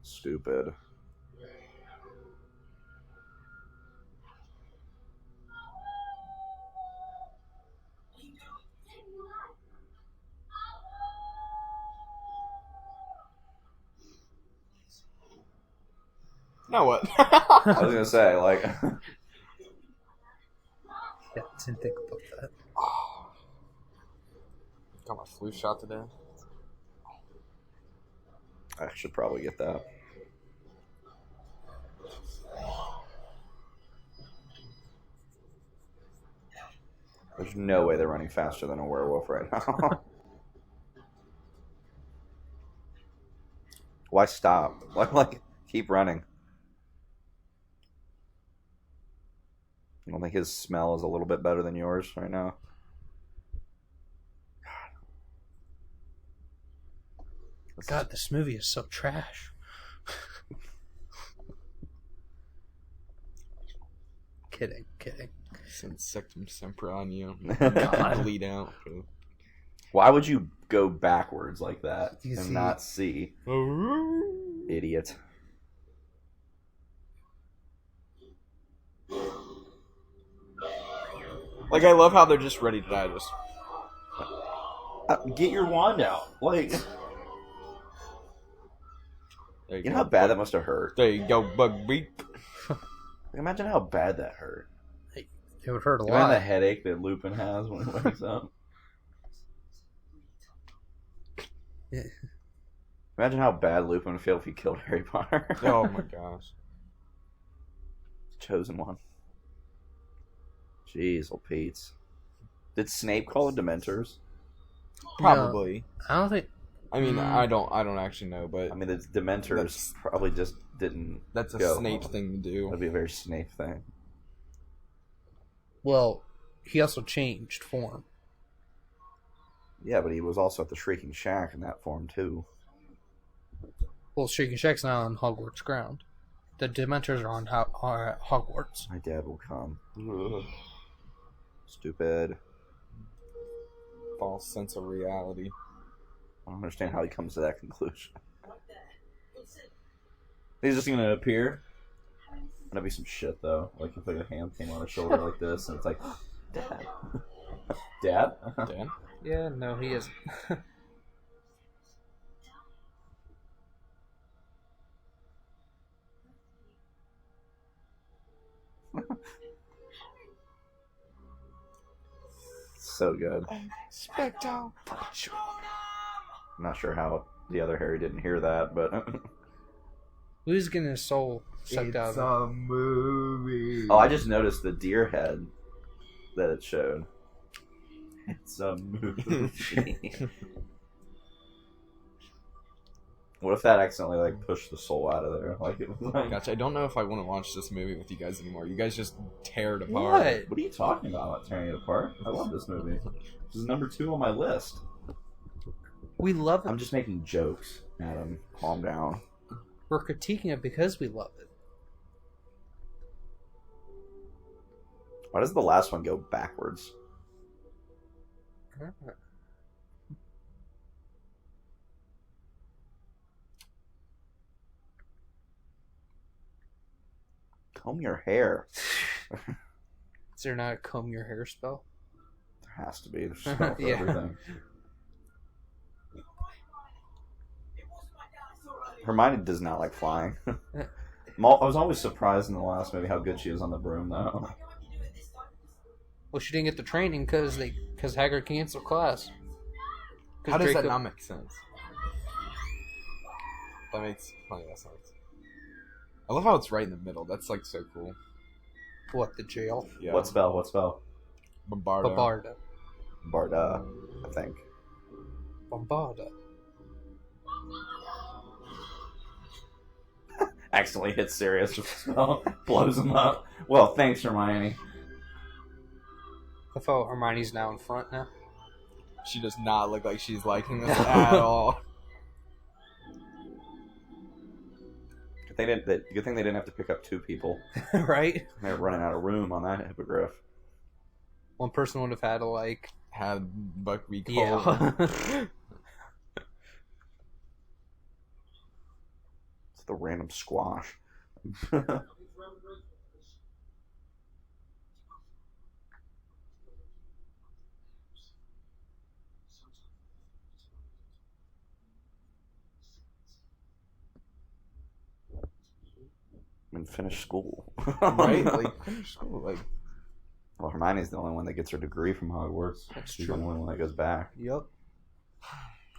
Stupid. Now what? I was gonna say, like, Yeah, didn't think about that. Got my flu shot today. I should probably get that. There's no way they're running faster than a werewolf right now. Why stop? Why, like, keep running? You don't think his smell is a little bit better than yours right now? God, this movie is so trash. Kidding. Since Sectum Sempra on you, God. bleed out. Why would you go backwards like that You and see- not see? Idiot. Like, I love how they're just ready to die. Just Get your wand out. Like, there you know how bad that must have hurt? There you go, bug beep. Imagine how bad that hurt. It would hurt a Imagine lot. the headache that Lupin has when he wakes up. Yeah. Imagine how bad Lupin would feel if he killed Harry Potter. Oh my gosh. Chosen one. Jeez, old Pete's. Did Snape call the Dementors? Probably. I don't think. I mean, I don't actually know, but I mean, the Dementors That's- probably just didn't. that's a go. Snape thing to do. That'd be a very Snape thing. Well, he also changed form. Yeah, but he was also at the Shrieking Shack in that form too. Well, Shrieking Shack's not on Hogwarts ground. The Dementors are at Hogwarts. My dad will come. Ugh. Stupid. False sense of reality. I don't understand how he comes to that conclusion. He's just gonna appear. That'd be some shit though. Like if like a hand came on his shoulder like this, and it's like, Dad, Dad. Dan? Yeah, no, he isn't. So good. Specto. I'm not sure how the other Harry didn't hear that, but Who's getting his soul sucked out of it? a movie. oh, I just noticed the deer head that it showed. It's a movie. What if that accidentally like pushed the soul out of there? Like it was like, Gosh, I don't know if I want to watch this movie with you guys anymore. You guys just tear it apart. What? what are you talking about? Tearing it apart? I love this movie. This is number 2 on my list. We love it. I'm just making jokes, Adam. Calm down. We're critiquing it because we love it. Why does the last one go backwards? Comb your hair. Is there not a comb your hair spell? There has to be. There's a spell for Yeah. everything. Hermione does not like flying. I was always surprised in the last movie how good she is on the broom, though. Well, she didn't get the training because Hagrid canceled class. 'Cause How does that Draco- not make sense? That makes plenty of sense. I love how it's right in the middle. That's like so cool. What, the jail? Yeah. What spell? What spell? Bombardo? Bombarda. Barda, I think. Bombarda. Accidentally hits Sirius with the spell. Blows him up. Well, thanks, Hermione. I thought Hermione's now in front now. She does not look like she's liking this at all. Good thing they didn't have to pick up 2 people. Right? They're running out of room on that hippogriff. One person would have had to, like... Had Buckbeak Yeah. It's the random squash. And finish school. right? Like, finish school. Like, Well, Hermione's the only one that gets her degree from Hogwarts. That's She's true. the only one that goes back. Yep.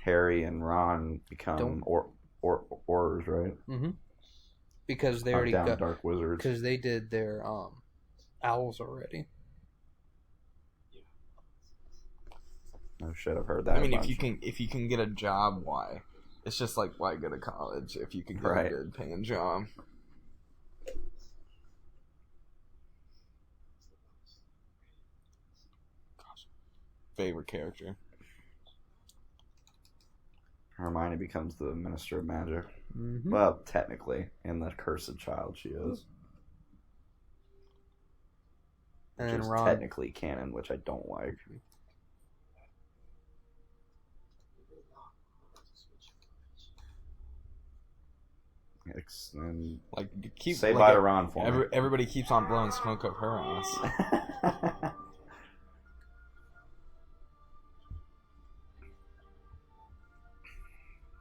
Harry and Ron become Don't- Aurors, right? Mm-hmm. Because they Hunt already down got... Dark Wizards. Because they did their, owls already. No shit, I've heard that. I mean, a if bunch. you can get a job, why? It's just like, why go to college if you can get Right. a good paying job? Gosh. Favorite character. Hermione becomes the Minister of Magic. Mm-hmm. Well, technically, in the Cursed Child, she is. And Which then is Ron. technically canon, which I don't like. And Like keep say like bye to Ron for me. everybody keeps on blowing smoke up her ass.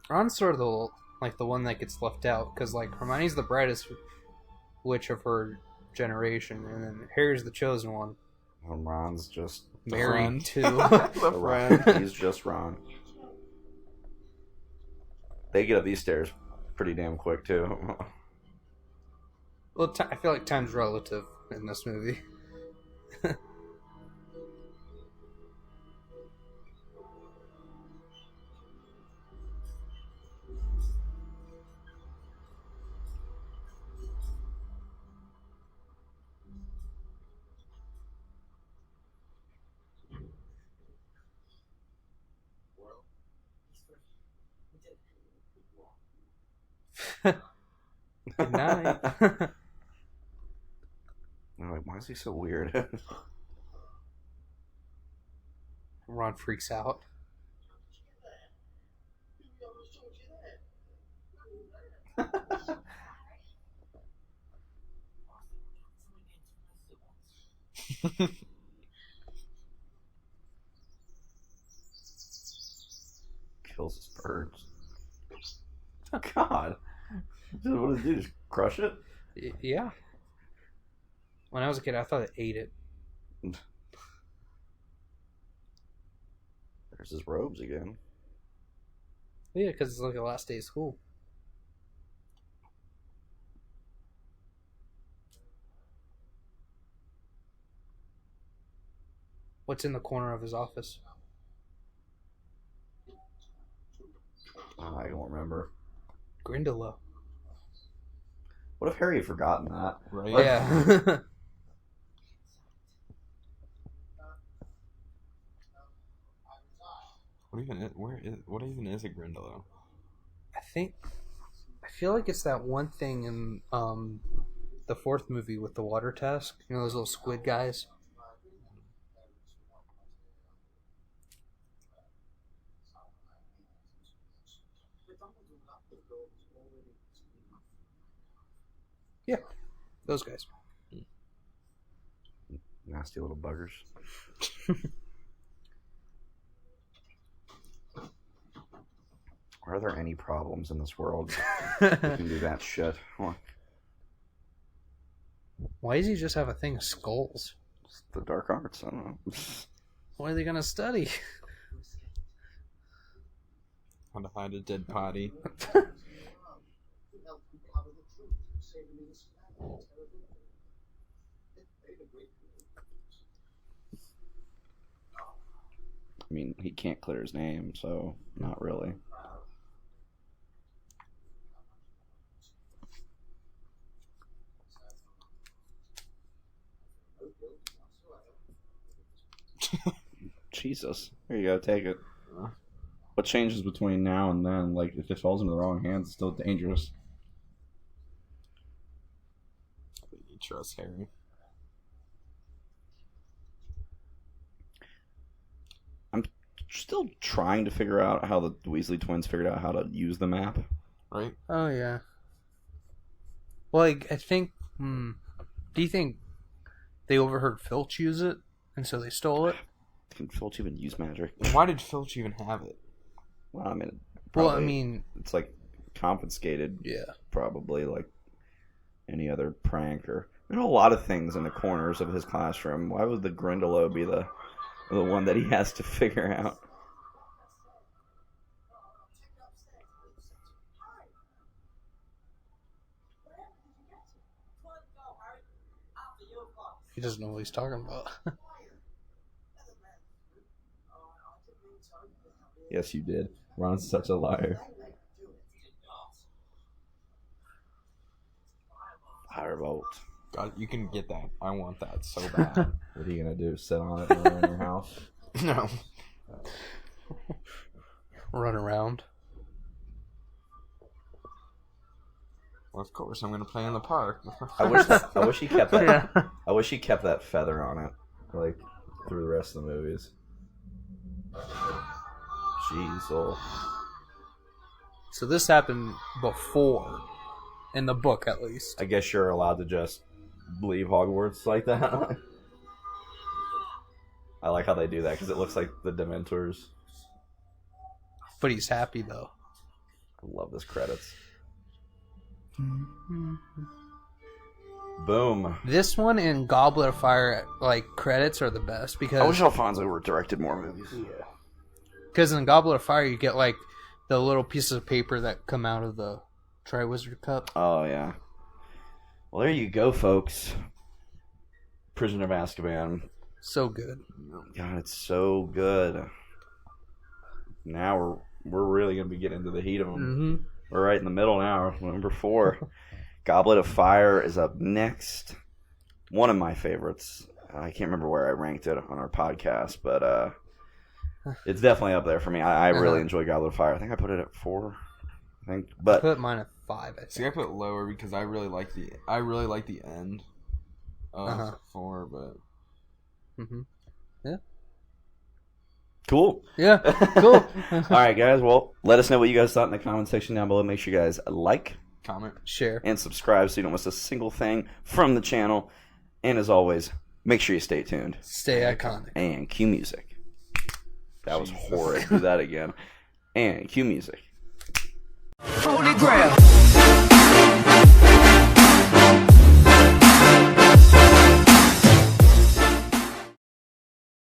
Ron's sort of the one that gets left out because like Hermione's the brightest witch of her generation, and then Harry's the chosen one. And Ron's just Married friend. to The friend. He's just Ron. They get up these stairs pretty damn quick too. well, I feel like time's relative in this movie. Good night. I'm like, why is he so weird? Ron freaks out. Kills his birds. Oh God! What does it do? Just crush it? Yeah. When I was a kid, I thought it ate it. There's his robes again. Yeah, because it's like the last day of school. What's in the corner of his office? I don't remember. Grindylow. What if Harry had forgotten that? Right? Yeah. What even is a Grindylow? I feel like it's that one thing in the fourth movie with the water task. You know those little squid guys? Yeah, those guys. Nasty little buggers. Are there any problems in this world that can do that shit? Why does he just have a thing of skulls? It's the dark arts. I don't know. What are they gonna study? How to hide a dead body. I mean, he can't clear his name, so not really. Jesus. There you go, take it. What changes between now and then? Like, if it falls into the wrong hands, it's still dangerous. You trust Harry. I'm still trying to figure out how the Weasley twins figured out how to use the map. Right? Oh yeah. Well, I think. Do you think they overheard Filch use it, and so they stole it? Can Filch even use magic? Why did Filch even have it? Well, I mean, Well, probably, I mean, it's like confiscated. yeah. Probably like any other prank or a lot of things in the corners of his classroom. Why would the Grindylow be the one that he has to figure out? He doesn't know what he's talking about. Yes, you did. Ron's such a liar. Firebolt. God, you can get that. I want that so bad. What are you gonna do? Sit on it in your house? No. Run around. Well, of course, I'm gonna play in the park. I wish he kept that. Yeah. I wish he kept that feather on it, like through the rest of the movies. Jeez, oh. So this happened before, in the book at least. I guess you're allowed to just leave Hogwarts like that. I like how they do that because it looks like the Dementors. But he's happy though. I love this credits. Boom. This one and Goblet of Fire like credits are the best I wish because Alfonso were directed more movies. in Goblet of Fire you get like the little pieces of paper that come out of the Triwizard Cup. Oh yeah. Well, there you go, folks. Prisoner of Azkaban. So good. God, it's so good. Now we're really gonna be getting into the heat of them. Mm-hmm. We're right in the middle now. Number 4, Goblet of Fire is up next. One of my favorites. I can't remember where I ranked it on our podcast, but it's definitely up there for me. I really enjoy Goblet of Fire. I think I put it at 4. I But put mine at 5. I See, think. I put lower because I really like the end of 4, but Mm-hmm. Yeah. cool. Yeah. Cool. All right, guys. Well, let us know what you guys thought in the comment section down below. Make sure you guys like comment. Share. and subscribe so you don't miss a single thing from the channel. And as always, make sure you stay tuned. Stay iconic. And cue music. That was horrid. Do that again. And cue music. Holy Grail.